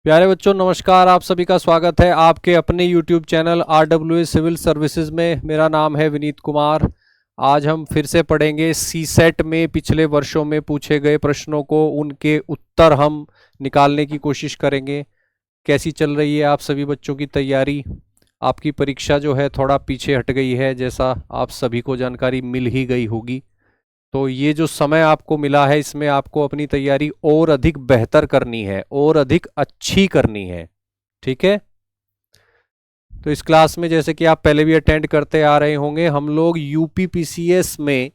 प्यारे बच्चों नमस्कार। आप सभी का स्वागत है आपके अपने YouTube channel RWA civil services में। मेरा नाम है विनीत कुमार। आज हम फिर से पढ़ेंगे सीसेट में पिछले वर्षों में पूछे गए प्रश्नों को, उनके उत्तर हम निकालने की कोशिश करेंगे। कैसी चल रही है आप सभी बच्चों की तैयारी? आपकी परीक्षा जो है थोड़ा पीछे हट गई है, जैसा आप सभी को जानकारी मिल ही गई होगी। तो ये जो समय आपको मिला है इसमें आपको अपनी तैयारी और अधिक बेहतर करनी है और अधिक अच्छी करनी है, ठीक है। तो इस क्लास में जैसे कि आप पहले भी अटेंड करते आ रहे होंगे, हम लोग यूपीपीसीएस में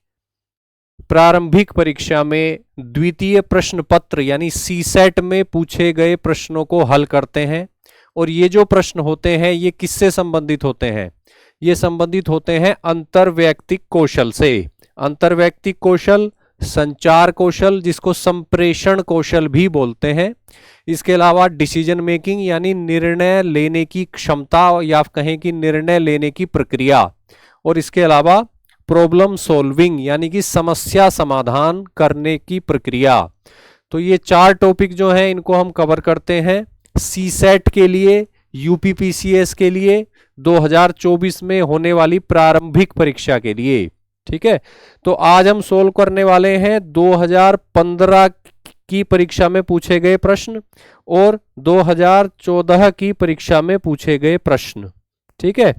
प्रारंभिक परीक्षा में द्वितीय प्रश्न पत्र यानी सीसेट में पूछे गए प्रश्नों को हल करते हैं। और ये जो प्रश्न होते हैं ये किससे संबंधित होते हैं? ये संबंधित होते हैं अंतर्वैयक्तिक कौशल से। अंतर्वैयक्तिक कौशल, संचार कौशल, जिसको संप्रेषण कौशल भी बोलते हैं। इसके अलावा डिसीजन मेकिंग यानी निर्णय लेने की क्षमता, या कहें कि निर्णय लेने की प्रक्रिया। और इसके अलावा प्रॉब्लम सॉल्विंग यानी कि समस्या समाधान करने की प्रक्रिया। तो ये चार टॉपिक जो हैं इनको हम कवर करते हैं सीसेट के लिए, यूपीपीसीएस के लिए, 2024 में होने वाली प्रारंभिक परीक्षा के लिए, ठीक है। तो आज हम सोल्व करने वाले हैं 2015 की परीक्षा में पूछे गए प्रश्न और 2014 की परीक्षा में पूछे गए प्रश्न, ठीक है।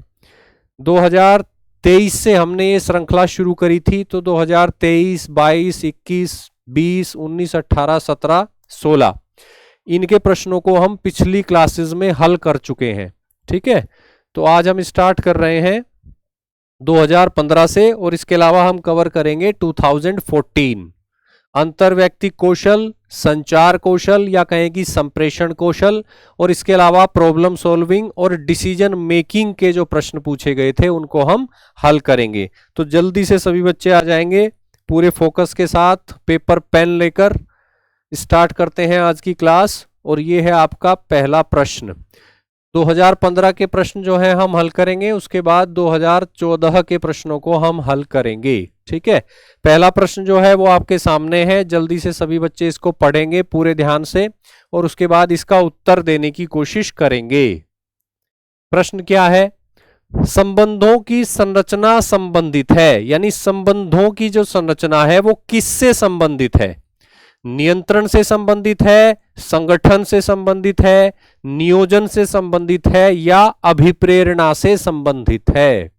2023 से हमने ये श्रृंखला शुरू करी थी, तो 2023, 22, 21, 20, 19, 18, 17, 16 इनके प्रश्नों को हम पिछली क्लासेस में हल कर चुके हैं, ठीक है। तो आज हम स्टार्ट कर रहे हैं 2015 से, और इसके अलावा हम कवर करेंगे 2014। अंतर्वैयक्तिक कौशल, संचार कौशल या कहें कि संप्रेषण कौशल, और इसके अलावा प्रॉब्लम सॉल्विंग और डिसीजन मेकिंग के जो प्रश्न पूछे गए थे उनको हम हल करेंगे। तो जल्दी से सभी बच्चे आ जाएंगे पूरे फोकस के साथ, पेपर पेन लेकर स्टार्ट करते हैं आज की क्लास। और ये है आपका पहला प्रश्न। 2015 के प्रश्न जो है हम हल करेंगे, उसके बाद 2014 के प्रश्नों को हम हल करेंगे, ठीक है। पहला प्रश्न जो है वो आपके सामने है, जल्दी से सभी बच्चे इसको पढ़ेंगे पूरे ध्यान से और उसके बाद इसका उत्तर देने की कोशिश करेंगे। प्रश्न क्या है? संबंधों की संरचना संबंधित है, यानी संबंधों की जो संरचना है वो किससे संबंधित है? नियंत्रण से संबंधित है, संगठन से संबंधित है, नियोजन से संबंधित है, या अभिप्रेरणा से संबंधित है?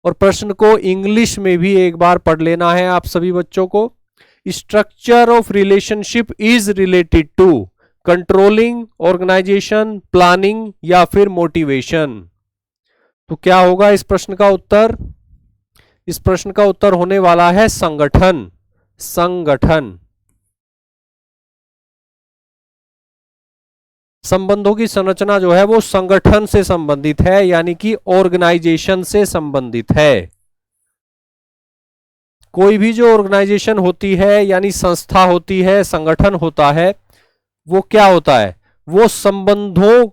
और प्रश्न को इंग्लिश में भी एक बार पढ़ लेना है आप सभी बच्चों को। Structure of relationship is related to controlling, organisation, planning या फिर मोटिवेशन। तो क्या होगा इस प्रश्न का उत्तर? इस प्रश्न का उत्तर होने वाला है संगठन। संगठन। संबंधों की संरचना जो है वो संगठन से संबंधित है, यानी कि ऑर्गेनाइजेशन से संबंधित है। कोई भी जो ऑर्गेनाइजेशन होती है यानी संस्था होती है, संगठन होता है, वो क्या होता है? वो संबंधों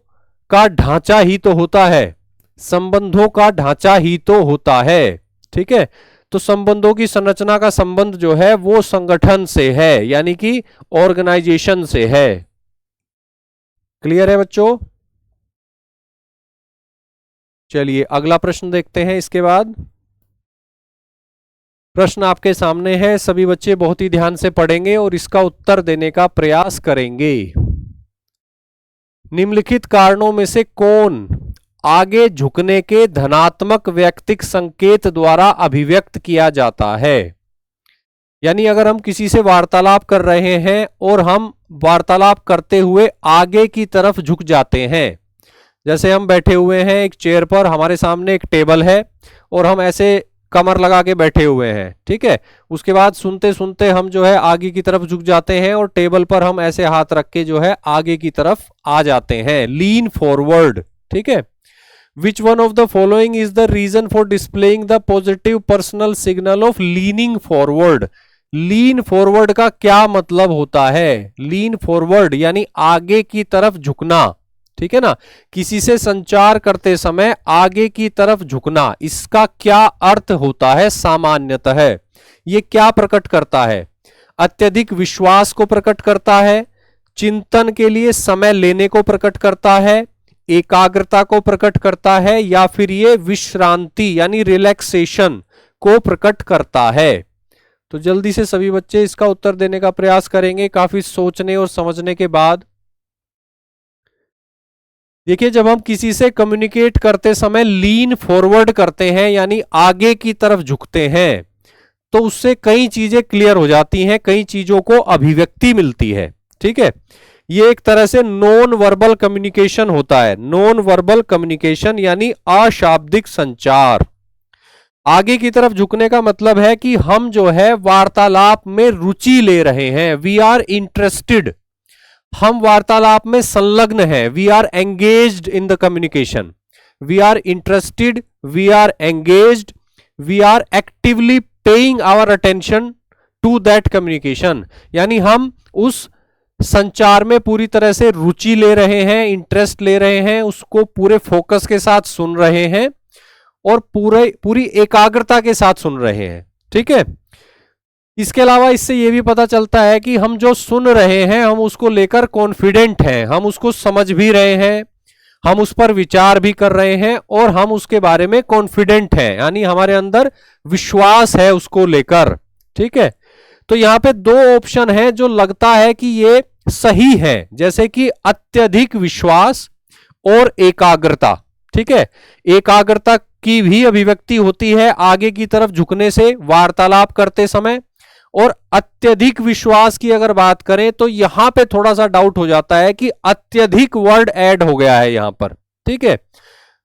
का ढांचा ही तो होता है। संबंधों का ढांचा ही तो होता है, ठीक है। तो संबंधों की संरचना का संबंध जो है वो संगठन से है, यानी कि ऑर्गेनाइजेशन से है। क्लियर है बच्चों? चलिए अगला प्रश्न देखते हैं। इसके बाद प्रश्न आपके सामने है, सभी बच्चे बहुत ही ध्यान से पढ़ेंगे और इसका उत्तर देने का प्रयास करेंगे। निम्नलिखित कारणों में से कौन आगे झुकने के धनात्मक वैयक्तिक संकेत द्वारा अभिव्यक्त किया जाता है? यानी अगर हम किसी से वार्तालाप कर रहे हैं और हम वार्तालाप करते हुए आगे की तरफ झुक जाते हैं, जैसे हम बैठे हुए हैं एक चेयर पर, हमारे सामने एक टेबल है और हम ऐसे कमर लगा के बैठे हुए हैं, ठीक है। उसके बाद सुनते सुनते हम जो है आगे की तरफ झुक जाते हैं और टेबल पर हम ऐसे हाथ रख के जो है आगे की तरफ आ जाते हैं, लीन फॉरवर्ड, ठीक है। Which one of the following is the reason for displaying the positive personal signal of leaning forward? Lean forward का क्या मतलब होता है? लीन फॉरवर्ड यानी आगे की तरफ झुकना, ठीक है ना। किसी से संचार करते समय आगे की तरफ झुकना, इसका क्या अर्थ होता है सामान्यतः? ये क्या प्रकट करता है? अत्यधिक विश्वास को प्रकट करता है, चिंतन के लिए समय लेने को प्रकट करता है, एकाग्रता को प्रकट करता है, या फिर ये विश्रांति यानी रिलैक्सेशन को प्रकट करता है? तो जल्दी से सभी बच्चे इसका उत्तर देने का प्रयास करेंगे काफी सोचने और समझने के बाद। देखिए, जब हम किसी से कम्युनिकेट करते समय लीन फॉरवर्ड करते हैं यानी आगे की तरफ झुकते हैं, तो उससे कई चीजें क्लियर हो जाती हैं, कई चीजों को अभिव्यक्ति मिलती है। ठीक है, ये एक तरह से नॉन वर्बल कम्युनिकेशन होता है। नॉन वर्बल कम्युनिकेशन यानी अशाब्दिक संचार। आगे की तरफ झुकने का मतलब है कि हम जो है वार्तालाप में रुचि ले रहे हैं, वी आर इंटरेस्टेड, हम वार्तालाप में संलग्न हैं, we are engaged in the communication, we are interested, we are engaged, we are actively paying our attention to that communication, यानी हम उस संचार में पूरी तरह से रुचि ले रहे हैं, इंटरेस्ट ले रहे हैं, उसको पूरे फोकस के साथ सुन रहे हैं और पूरी एकाग्रता के साथ सुन रहे हैं। ठीक है, इसके अलावा इससे यह भी पता चलता है कि हम जो सुन रहे हैं हम उसको लेकर कॉन्फिडेंट हैं, हम उसको समझ भी रहे हैं, हम उस पर विचार भी कर रहे हैं और हम उसके बारे में कॉन्फिडेंट हैं, यानी हमारे अंदर विश्वास है उसको लेकर। ठीक है, तो यहां पे दो ऑप्शन है जो लगता है कि ये सही है, जैसे कि अत्यधिक विश्वास और एकाग्रता। ठीक है, एकाग्रता की भी अभिव्यक्ति होती है आगे की तरफ झुकने से वार्तालाप करते समय, और अत्यधिक विश्वास की अगर बात करें तो यहां पे थोड़ा सा डाउट हो जाता है कि अत्यधिक वर्ड ऐड हो गया है यहां पर। ठीक है,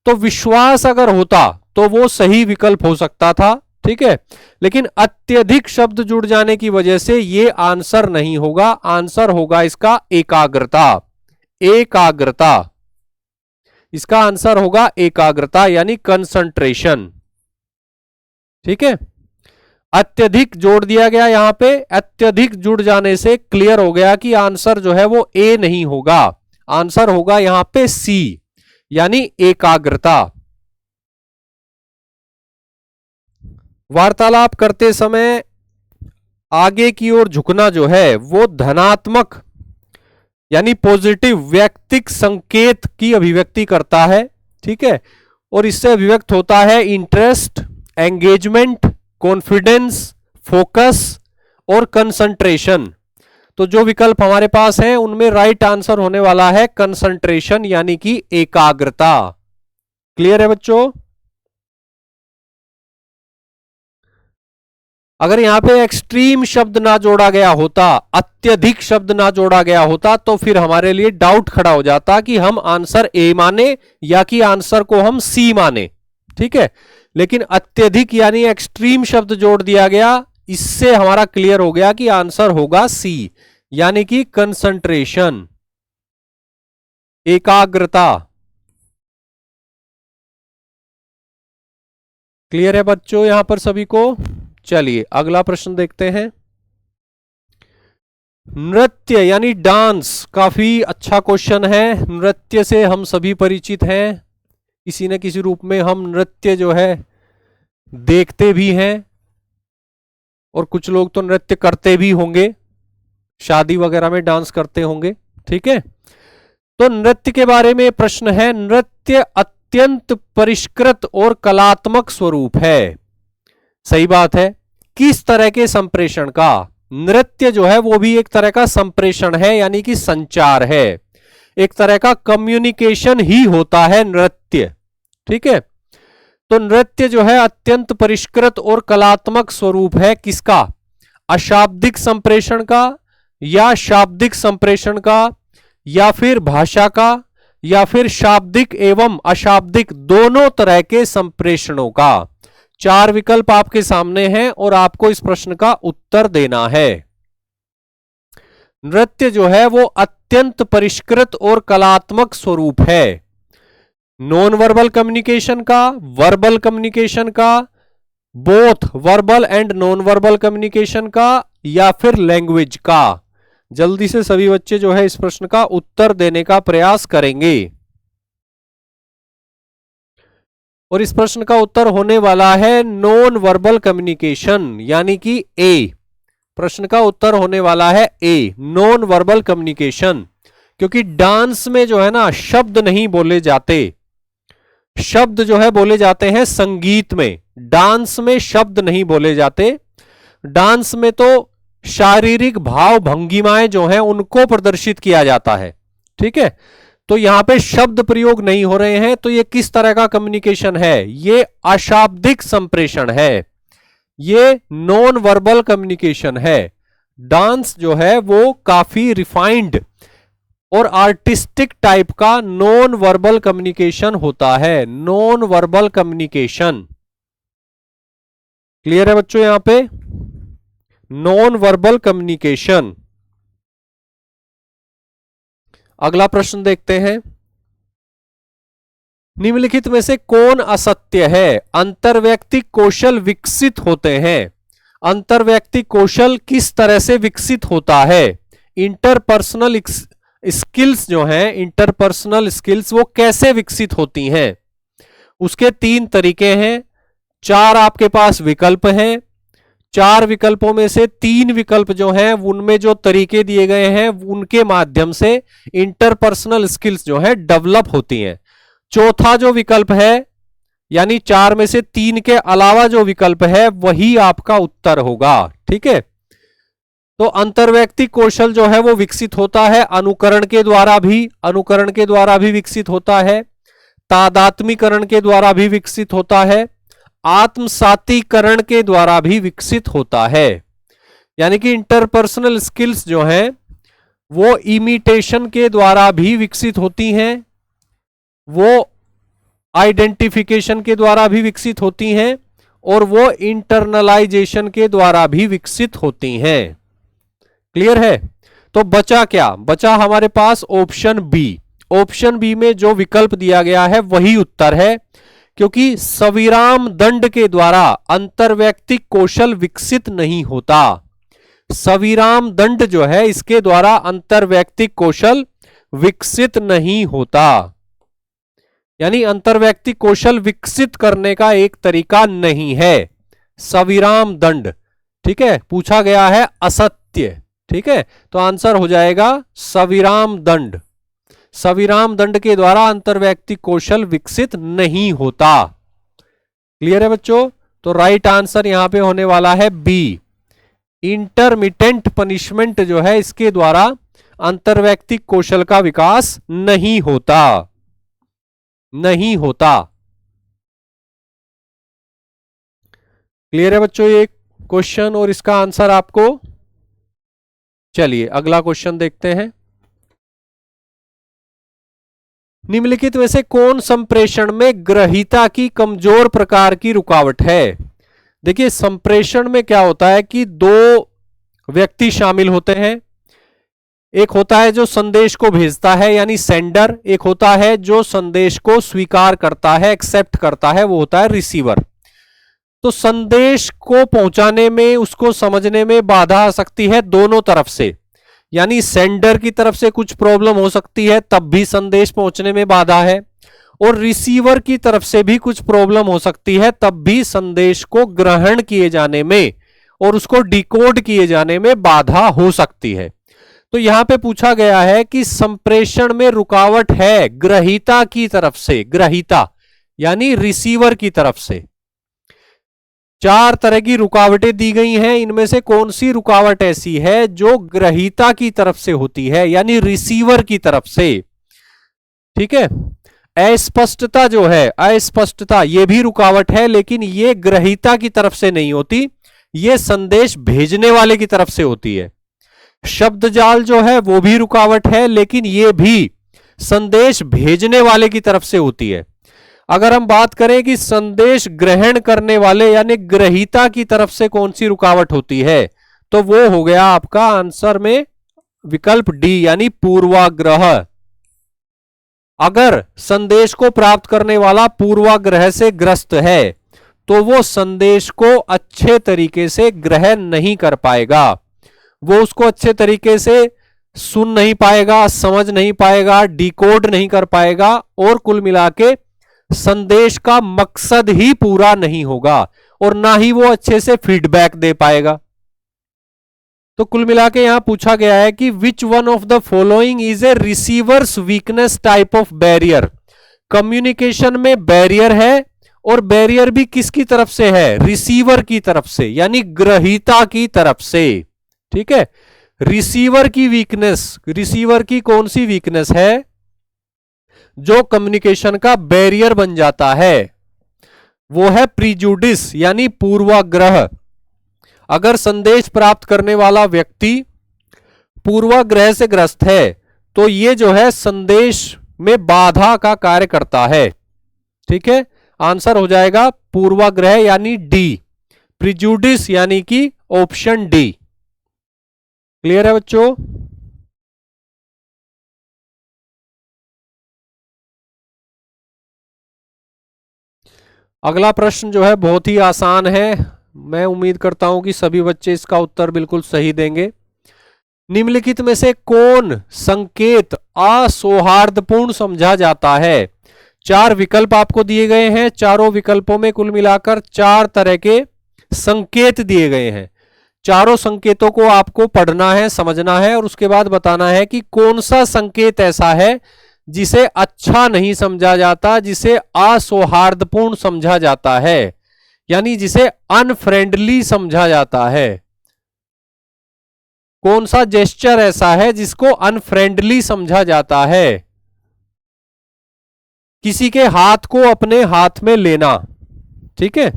तो विश्वास अगर होता तो वो सही विकल्प हो सकता था। ठीक है, लेकिन अत्यधिक शब्द जुड़ जाने की वजह से ये आंसर नहीं होगा, आंसर होगा इसका एकाग्रता। एकाग्रता, इसका आंसर होगा एकाग्रता यानी कंसंट्रेशन। ठीक है, अत्यधिक जोड़ दिया गया यहां पे, अत्यधिक जुड़ जाने से क्लियर हो गया कि आंसर जो है वो ए नहीं होगा, आंसर होगा यहां पे सी यानी एकाग्रता। वार्तालाप करते समय आगे की ओर झुकना जो है वो धनात्मक यानी पॉजिटिव वैयक्तिक संकेत की अभिव्यक्ति करता है। ठीक है, और इससे अभिव्यक्त होता है इंटरेस्ट, एंगेजमेंट, कॉन्फिडेंस, फोकस और कंसंट्रेशन। तो जो विकल्प हमारे पास हैं उनमें राइट आंसर होने वाला है कंसंट्रेशन यानी कि एकाग्रता। क्लियर है बच्चों? अगर यहां पे एक्सट्रीम शब्द ना जोड़ा गया होता, अत्यधिक शब्द ना जोड़ा गया होता, तो फिर हमारे लिए डाउट खड़ा हो जाता कि हम आंसर ए माने या कि आंसर को हम सी माने। ठीक है, लेकिन अत्यधिक यानी एक्सट्रीम शब्द जोड़ दिया गया, इससे हमारा क्लियर हो गया कि आंसर होगा सी यानी कि कंसंट्रेशन, एकाग्रता। क्लियर है बच्चों यहां पर सभी को? चलिए अगला प्रश्न देखते हैं। नृत्य यानी डांस, काफी अच्छा क्वेश्चन है। नृत्य से हम सभी परिचित हैं, किसी न किसी रूप में हम नृत्य जो है देखते भी हैं और कुछ लोग तो नृत्य करते भी होंगे, शादी वगैरह में डांस करते होंगे। ठीक है, तो नृत्य के बारे में प्रश्न है। नृत्य अत्यंत परिष्कृत और कलात्मक स्वरूप है। सही बात है। किस तरह के संप्रेषण का? नृत्य जो है वो भी एक तरह का संप्रेषण है यानी कि संचार है, एक तरह का कम्युनिकेशन ही होता है नृत्य। ठीक है, तो नृत्य जो है अत्यंत परिष्कृत और कलात्मक स्वरूप है किसका? अशाब्दिक संप्रेषण का या शाब्दिक संप्रेषण का या फिर भाषा का या फिर शाब्दिक एवं अशाब्दिक दोनों तरह के संप्रेषणों का। चार विकल्प आपके सामने हैं और आपको इस प्रश्न का उत्तर देना है। नृत्य जो है वो अत्यंत परिष्कृत और कलात्मक स्वरूप है। नॉन वर्बल कम्युनिकेशन का, वर्बल कम्युनिकेशन का, both verbal and non verbal communication का या फिर लैंग्वेज का। जल्दी से सभी बच्चे जो है इस प्रश्न का उत्तर देने का प्रयास करेंगे और इस प्रश्न का उत्तर होने वाला है नॉन वर्बल कम्युनिकेशन यानी कि ए। प्रश्न का उत्तर होने वाला है ए, नॉन वर्बल कम्युनिकेशन। क्योंकि डांस में जो है ना शब्द नहीं बोले जाते, शब्द जो है बोले जाते हैं संगीत में, डांस में शब्द नहीं बोले जाते। डांस में तो शारीरिक भाव भंगिमाएं जो हैं उनको प्रदर्शित किया जाता है, ठीक है। तो यहां पे शब्द प्रयोग नहीं हो रहे हैं, तो ये किस तरह का कम्युनिकेशन है? ये अशाब्दिक संप्रेषण है, ये नॉन वर्बल कम्युनिकेशन है। डांस जो है वो काफी रिफाइंड और आर्टिस्टिक टाइप का नॉन वर्बल कम्युनिकेशन होता है, नॉन वर्बल कम्युनिकेशन। क्लियर है बच्चों? यहां पे नॉन वर्बल कम्युनिकेशन। अगला प्रश्न देखते हैं, निम्नलिखित में से कौन असत्य है? अंतर्वैयक्तिक कौशल विकसित होते हैं। अंतर्वैयक्तिक कौशल किस तरह से विकसित होता है? इंटरपर्सनल स्किल्स जो हैं, इंटरपर्सनल स्किल्स वो कैसे विकसित होती हैं? उसके 3 तरीके हैं, 4 आपके पास विकल्प हैं। 4 विकल्पों में से 3 विकल्प जो हैं उनमें जो तरीके दिए गए हैं उनके माध्यम से इंटरपर्सनल स्किल्स जो है डेवलप होती हैं। चौथा जो विकल्प है, यानी 4 में से 3 के अलावा जो विकल्प है वही आपका उत्तर होगा, ठीक है। तो अंतर्वैयक्तिक कौशल जो है वो विकसित होता है अनुकरण के द्वारा भी विकसित होता है, तादात्मीकरण के द्वारा भी विकसित होता है, आत्मसातीकरण के द्वारा भी विकसित होता है। यानी कि इंटरपर्सनल स्किल्स जो हैं वो इमिटेशन के द्वारा भी विकसित होती हैं, वो आइडेंटिफिकेशन के द्वारा भी विकसित होती हैं, और वो इंटरनलाइजेशन के द्वारा भी विकसित होती हैं। क्लियर है? तो बचा क्या? बचा हमारे पास ऑप्शन बी। ऑप्शन बी में जो विकल्प दिया गया है वही उत्तर है, क्योंकि सविराम दंड के द्वारा अंतर्वैयक्तिक कौशल विकसित नहीं होता। सविराम दंड जो है इसके द्वारा अंतर्वैयक्तिक कौशल विकसित नहीं होता। यानी अंतर्वैयक्तिक कौशल विकसित करने का एक तरीका नहीं है सविराम दंड, ठीक है। पूछा गया है असत्य, ठीक है, तो आंसर हो जाएगा सविराम दंड। सविराम दंड के द्वारा अंतर्वैयक्तिक कौशल विकसित नहीं होता। क्लियर है बच्चों? तो राइट आंसर यहां पे होने वाला है बी, इंटरमिटेंट पनिशमेंट जो है इसके द्वारा अंतर्वैयक्तिक कौशल का विकास नहीं होता, नहीं होता। क्लियर है बच्चों ये क्वेश्चन और इसका आंसर आपको? चलिए अगला क्वेश्चन देखते हैं, निम्नलिखित में से कौन संप्रेषण में ग्रहीता की कमजोर प्रकार की रुकावट है? देखिए संप्रेषण में क्या होता है कि 2 व्यक्ति शामिल होते हैं। एक होता है जो संदेश को भेजता है यानी सेंडर, एक होता है जो संदेश को स्वीकार करता है, एक्सेप्ट करता है, वो होता है रिसीवर। तो संदेश को पहुंचाने में, उसको समझने में बाधा आ सकती है दोनों तरफ से, यानी सेंडर की तरफ से कुछ प्रॉब्लम हो सकती है तब भी संदेश पहुंचने में बाधा है, और रिसीवर की तरफ से भी कुछ प्रॉब्लम हो सकती है तब भी संदेश को ग्रहण किए जाने में और उसको डिकोड किए जाने में बाधा हो सकती है। तो यहां पे पूछा गया है कि संप्रेषण में रुकावट है ग्रहीता की तरफ से, ग्रहीता यानी रिसीवर की तरफ से। 4 तरह की रुकावटें दी गई हैं, इनमें से कौन सी रुकावट ऐसी है जो ग्रहीता की तरफ से होती है यानी रिसीवर की तरफ से? ठीक है, अस्पष्टता जो है, अस्पष्टता ये भी रुकावट है, लेकिन ये ग्रहीता की तरफ से नहीं होती, ये संदेश भेजने वाले की तरफ से होती है। शब्द जाल जो है वो भी रुकावट है, लेकिन ये भी संदेश भेजने वाले की तरफ से होती है। अगर हम बात करें कि संदेश ग्रहण करने वाले यानी ग्रहीता की तरफ से कौन सी रुकावट होती है, तो वो हो गया आपका आंसर में विकल्प डी यानी पूर्वाग्रह। अगर संदेश को प्राप्त करने वाला पूर्वाग्रह से ग्रस्त है तो वो संदेश को अच्छे तरीके से ग्रहण नहीं कर पाएगा, वो उसको अच्छे तरीके से सुन नहीं पाएगा, समझ नहीं पाएगा, डिकोड नहीं कर पाएगा, और कुल मिला के संदेश का मकसद ही पूरा नहीं होगा और ना ही वो अच्छे से फीडबैक दे पाएगा। तो कुल मिला के यहां पूछा गया है कि which one of the following is a receiver's weakness type of barrier. Communication में बैरियर है और बैरियर भी किसकी तरफ से है? रिसीवर की तरफ से, यानी ग्रहीता की तरफ से। ठीक है, रिसीवर की वीकनेस, रिसीवर की कौन सी वीकनेस है जो कम्युनिकेशन का बैरियर बन जाता है? वो है प्रीजुडिस, यानी पूर्वाग्रह। अगर संदेश प्राप्त करने वाला व्यक्ति पूर्वाग्रह से ग्रस्त है तो ये जो है संदेश में बाधा का कार्य करता है। ठीक है, आंसर हो जाएगा पूर्वाग्रह यानी डी, प्रिजुडिस यानी कि ऑप्शन डी। क्लियर है बच्चों? अगला प्रश्न जो है बहुत ही आसान है, मैं उम्मीद करता हूं कि सभी बच्चे इसका उत्तर बिल्कुल सही देंगे। निम्नलिखित में से कौन संकेत असौहार्दपूर्ण समझा जाता है? 4 विकल्प आपको दिए गए हैं, चारों विकल्पों में कुल मिलाकर 4 तरह के संकेत दिए गए हैं। चारों संकेतों को आपको पढ़ना है, समझना है और उसके बाद बताना है कि कौन सा संकेत ऐसा है जिसे अच्छा नहीं समझा जाता, जिसे असौहार्दपूर्ण समझा जाता है, यानी जिसे अनफ्रेंडली समझा जाता है। कौन सा जेस्चर ऐसा है जिसको अनफ्रेंडली समझा जाता है? किसी के हाथ को अपने हाथ में लेना। ठीक है,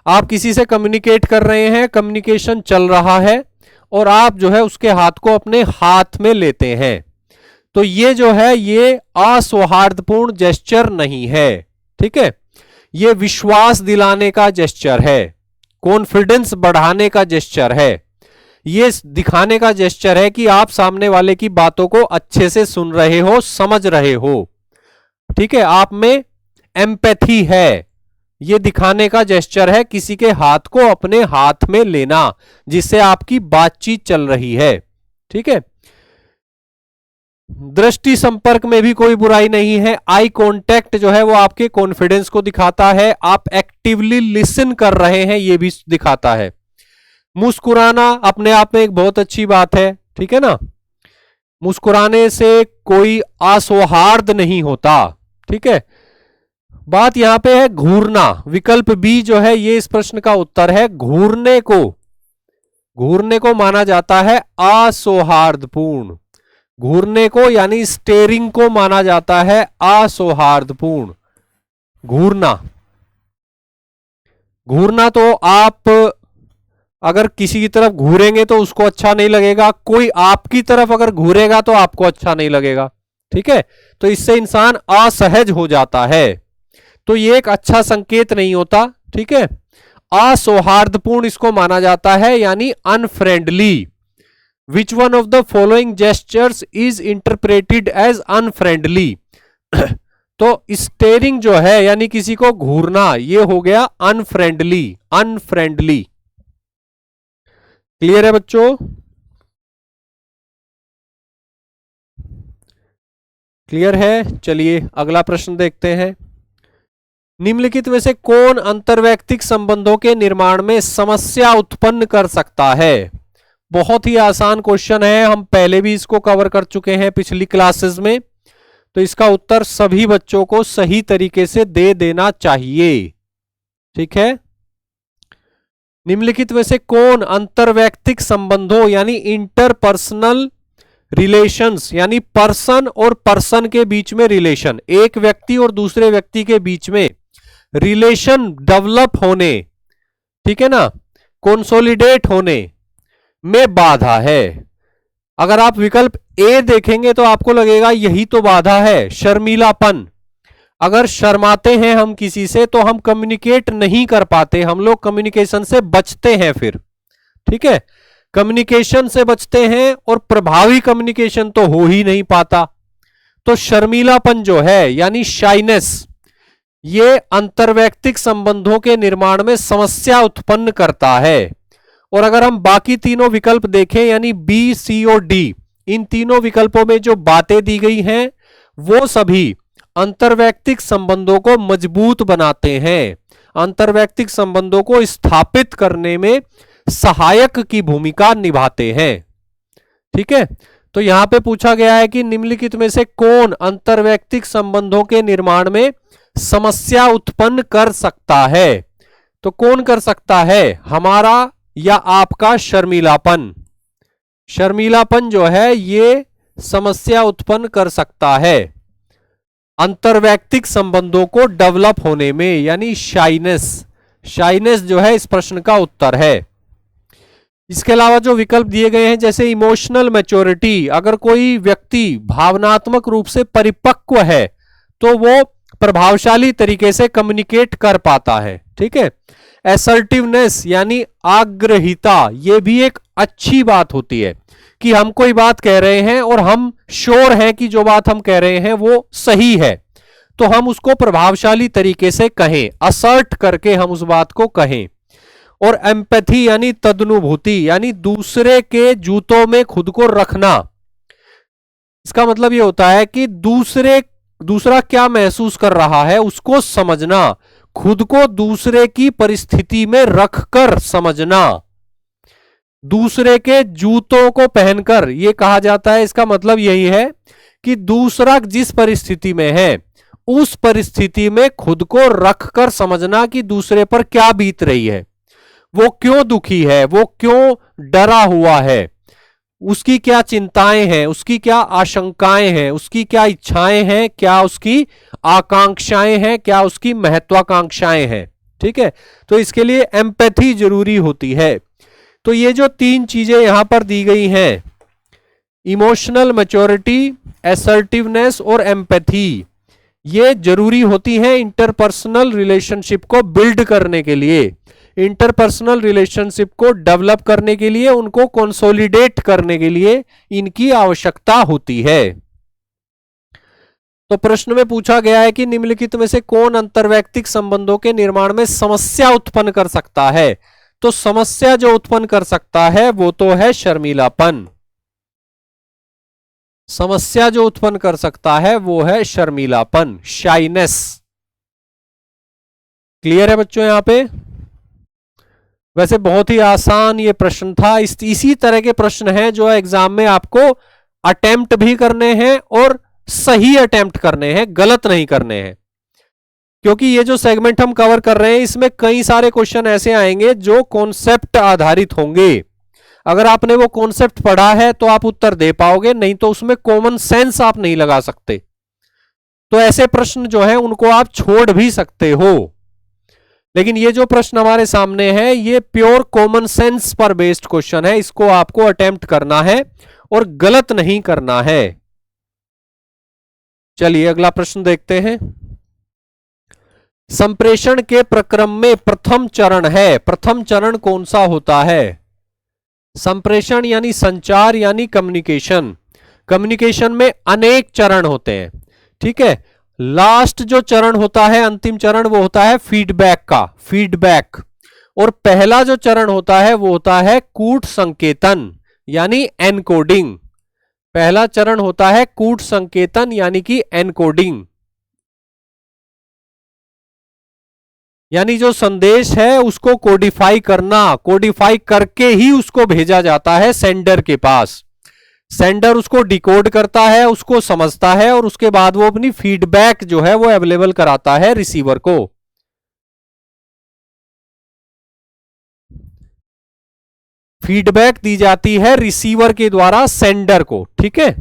आप किसी से कम्युनिकेट कर रहे हैं, कम्युनिकेशन चल रहा है और आप जो है उसके हाथ को अपने हाथ में लेते हैं, तो ये जो है ये असौहार्दपूर्ण जेस्चर नहीं है। ठीक है, ये विश्वास दिलाने का जेस्चर है, कॉन्फिडेंस बढ़ाने का जेस्चर है, ये दिखाने का जेस्चर है कि आप सामने वाले की बातों को अच्छे से सुन रहे हो, समझ रहे हो। ठीक है, आप में एम्पैथी है, ये दिखाने का जेस्चर है किसी के हाथ को अपने हाथ में लेना जिससे आपकी बातचीत चल रही है। ठीक है, दृष्टि संपर्क में भी कोई बुराई नहीं है। आई कांटेक्ट जो है वो आपके कॉन्फिडेंस को दिखाता है, आप एक्टिवली लिसन कर रहे हैं ये भी दिखाता है। मुस्कुराना अपने आप में एक बहुत अच्छी बात है। ठीक है ना, मुस्कुराने से कोई असौहार्द नहीं होता। ठीक है, बात यहां पे है घूरना। विकल्प बी जो है ये इस प्रश्न का उत्तर है। घूरने को माना जाता है असौहार्दपूर्ण। घूरने को यानी स्टेरिंग को माना जाता है असौहार्दपूर्ण। घूरना तो आप अगर किसी की तरफ घूरेंगे तो उसको अच्छा नहीं लगेगा, कोई आपकी तरफ अगर घूरेगा तो आपको अच्छा नहीं लगेगा। ठीक है, तो इससे इंसान असहज हो जाता है, तो ये एक अच्छा संकेत नहीं होता। ठीक है, असौहार्दपूर्ण इसको माना जाता है, यानी unfriendly. Which one of the following gestures is interpreted as unfriendly? तो स्टेरिंग जो है यानी किसी को घूरना, ये हो गया अनफ्रेंडली। क्लियर है बच्चों? क्लियर है? चलिए अगला प्रश्न देखते हैं। निम्नलिखित में से कौन अंतर्वैयक्तिक संबंधों के निर्माण में समस्या उत्पन्न कर सकता है? बहुत ही आसान क्वेश्चन है, हम पहले भी इसको कवर कर चुके हैं पिछली क्लासेस में, तो इसका उत्तर सभी बच्चों को सही तरीके से दे देना चाहिए। ठीक है, निम्नलिखित में से कौन अंतर्वैयक्तिक संबंधों यानी इंटरपर्सनल रिलेशंस, यानी पर्सन और पर्सन के बीच में रिलेशन, एक व्यक्ति और दूसरे व्यक्ति के बीच में रिलेशन डेवलप होने, ठीक है ना, कंसोलिडेट होने में बाधा है? अगर आप विकल्प ए देखेंगे तो आपको लगेगा यही तो बाधा है, शर्मीलापन। अगर शर्माते हैं हम किसी से तो हम कम्युनिकेट नहीं कर पाते, हम लोग कम्युनिकेशन से बचते हैं फिर। ठीक है, कम्युनिकेशन से बचते हैं और प्रभावी कम्युनिकेशन तो हो ही नहीं पाता। तो शर्मीलापन जो है यानी शाइनेस, ये अंतर्वैयक्तिक संबंधों के निर्माण में समस्या उत्पन्न करता है। और अगर हम बाकी तीनों विकल्प देखें यानी बी, सी और डी, इन तीनों विकल्पों में जो बातें दी गई हैं वो सभी अंतर्वैयक्तिक संबंधों को मजबूत बनाते हैं, अंतर्वैयक्तिक संबंधों को स्थापित करने में सहायक की भूमिका निभाते हैं। ठीक है, तो यहां पे पूछा गया है कि निम्नलिखित में से कौन अंतर्वैयक्तिक संबंधों के निर्माण में समस्या उत्पन्न कर सकता है। तो कौन कर सकता है, हमारा या आपका शर्मीलापन। शर्मीलापन जो है ये समस्या उत्पन्न कर सकता है अंतर्वैयक्तिक संबंधों को डेवलप होने में, यानी शाइनेस। शाइनेस जो है इस प्रश्न का उत्तर है। इसके अलावा जो विकल्प दिए गए हैं जैसे इमोशनल मैच्योरिटी, अगर कोई व्यक्ति भावनात्मक रूप से परिपक्व है तो वो प्रभावशाली तरीके से कम्युनिकेट कर पाता है। ठीक है, असर्टिवनेस यानी आग्रहिता, ये भी एक अच्छी बात होती है कि हम कोई बात कह रहे हैं और हम श्योर हैं कि जो बात हम कह रहे हैं वो सही है, तो हम उसको प्रभावशाली तरीके से कहें, असर्ट करके हम उस बात को कहें। और एम्पैथी यानी तदनुभूति, यानी दूसरे के जूतों में खुद को रखना। इसका मतलब यह होता है कि दूसरा क्या महसूस कर रहा है उसको समझना, खुद को दूसरे की परिस्थिति में रखकर समझना, दूसरे के जूतों को पहनकर, यह कहा जाता है। इसका मतलब यही है कि दूसरा जिस परिस्थिति में है उस परिस्थिति में खुद को रखकर समझना कि दूसरे पर क्या बीत रही है, वो क्यों दुखी है, वो क्यों डरा हुआ है, उसकी क्या चिंताएं हैं, उसकी क्या आशंकाएं हैं, उसकी क्या इच्छाएं हैं, क्या उसकी आकांक्षाएं हैं, क्या उसकी महत्वाकांक्षाएं हैं। ठीक है, तो इसके लिए एम्पैथी जरूरी होती है। तो ये जो तीन चीजें यहां पर दी गई हैं, इमोशनल मैच्योरिटी, असर्टिवनेस और एम्पैथी, ये जरूरी होती हैं इंटरपर्सनल रिलेशनशिप को बिल्ड करने के लिए, इंटरपर्सनल रिलेशनशिप को डेवलप करने के लिए, उनको कंसोलिडेट करने के लिए इनकी आवश्यकता होती है। तो प्रश्न में पूछा गया है कि निम्नलिखित में से कौन अंतर्वैयक्तिक संबंधों के निर्माण में समस्या उत्पन्न कर सकता है। तो समस्या जो उत्पन्न कर सकता है वो तो है शर्मीलापन। समस्या जो उत्पन्न कर सकता है वो है शर्मीलापन, शाइनेस। क्लियर है बच्चों यहां पे? वैसे बहुत ही आसान ये प्रश्न था। इसी तरह के प्रश्न हैं जो एग्जाम में आपको अटेम्प्ट भी करने हैं और सही अटेम्प्ट करने हैं, गलत नहीं करने हैं। क्योंकि ये जो सेगमेंट हम कवर कर रहे हैं इसमें कई सारे क्वेश्चन ऐसे आएंगे जो कॉन्सेप्ट आधारित होंगे। अगर आपने वो कॉन्सेप्ट पढ़ा है तो आप उत्तर दे पाओगे, नहीं तो उसमें कॉमन सेंस आप नहीं लगा सकते। तो ऐसे प्रश्न जो है उनको आप छोड़ भी सकते हो, लेकिन ये जो प्रश्न हमारे सामने है ये प्योर कॉमन सेंस पर बेस्ड क्वेश्चन है, इसको आपको अटेम्प्ट करना है और गलत नहीं करना है। चलिए अगला प्रश्न देखते हैं। संप्रेषण के प्रक्रम में प्रथम चरण है, प्रथम चरण कौन सा होता है? संप्रेषण यानी संचार यानी कम्युनिकेशन। कम्युनिकेशन में अनेक चरण होते हैं। ठीक है, लास्ट जो चरण होता है, अंतिम चरण, वो होता है फीडबैक का, फीडबैक। और पहला जो चरण होता है वो होता है कूट संकेतन यानी एनकोडिंग। पहला चरण होता है कूट संकेतन यानी कि एनकोडिंग, यानी जो संदेश है उसको कोडिफाई करना, कोडिफाई करके ही उसको भेजा जाता है सेंडर के पास। सेंडर उसको डिकोड करता है, उसको समझता है और उसके बाद वो अपनी फीडबैक जो है वो अवेलेबल कराता है रिसीवर को। फीडबैक दी जाती है रिसीवर के द्वारा सेंडर को। ठीक है,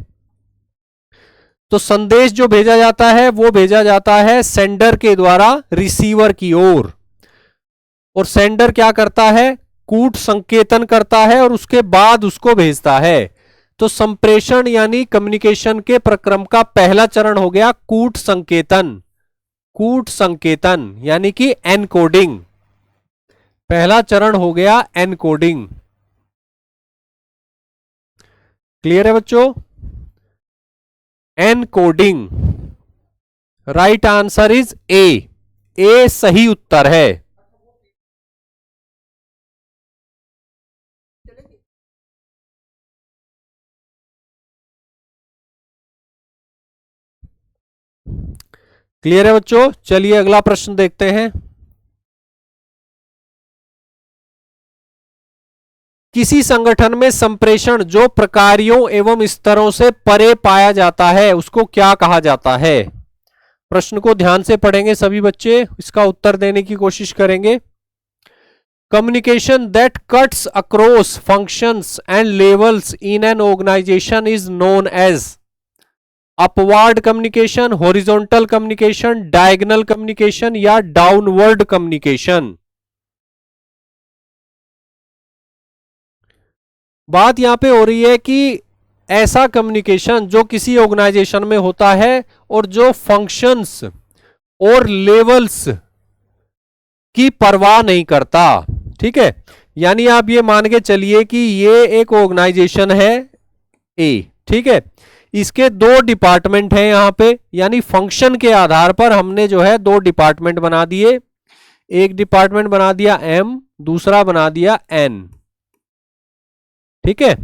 तो संदेश जो भेजा जाता है वो भेजा जाता है सेंडर के द्वारा रिसीवर की ओर, और सेंडर क्या करता है, कूट संकेतन करता है और उसके बाद उसको भेजता है। तो संप्रेषण यानी कम्युनिकेशन के प्रक्रम का पहला चरण हो गया कूट संकेतन, कूट संकेतन यानी कि एनकोडिंग। पहला चरण हो गया एनकोडिंग। क्लियर है बच्चों? Encoding. Right answer is A, A सही उत्तर है। क्लियर है बच्चों? चलिए अगला प्रश्न देखते हैं। किसी संगठन में संप्रेषण जो प्रकारों एवं स्तरों से परे पाया जाता है उसको क्या कहा जाता है? प्रश्न को ध्यान से पढ़ेंगे सभी बच्चे, इसका उत्तर देने की कोशिश करेंगे। Communication that cuts across functions and levels in an organization is known as upward communication, horizontal communication, diagonal communication या downward communication। बात यहां पे हो रही है कि ऐसा कम्युनिकेशन जो किसी ऑर्गेनाइजेशन में होता है और जो फंक्शंस और लेवल्स की परवाह नहीं करता। ठीक है, यानी आप ये मान के चलिए कि ये एक ऑर्गेनाइजेशन है ए, ठीक है, इसके दो डिपार्टमेंट हैं यहां पे, यानी फंक्शन के आधार पर हमने जो है दो डिपार्टमेंट बना दिए। एक डिपार्टमेंट बना दिया एम, दूसरा बना दिया एन। ठीक है,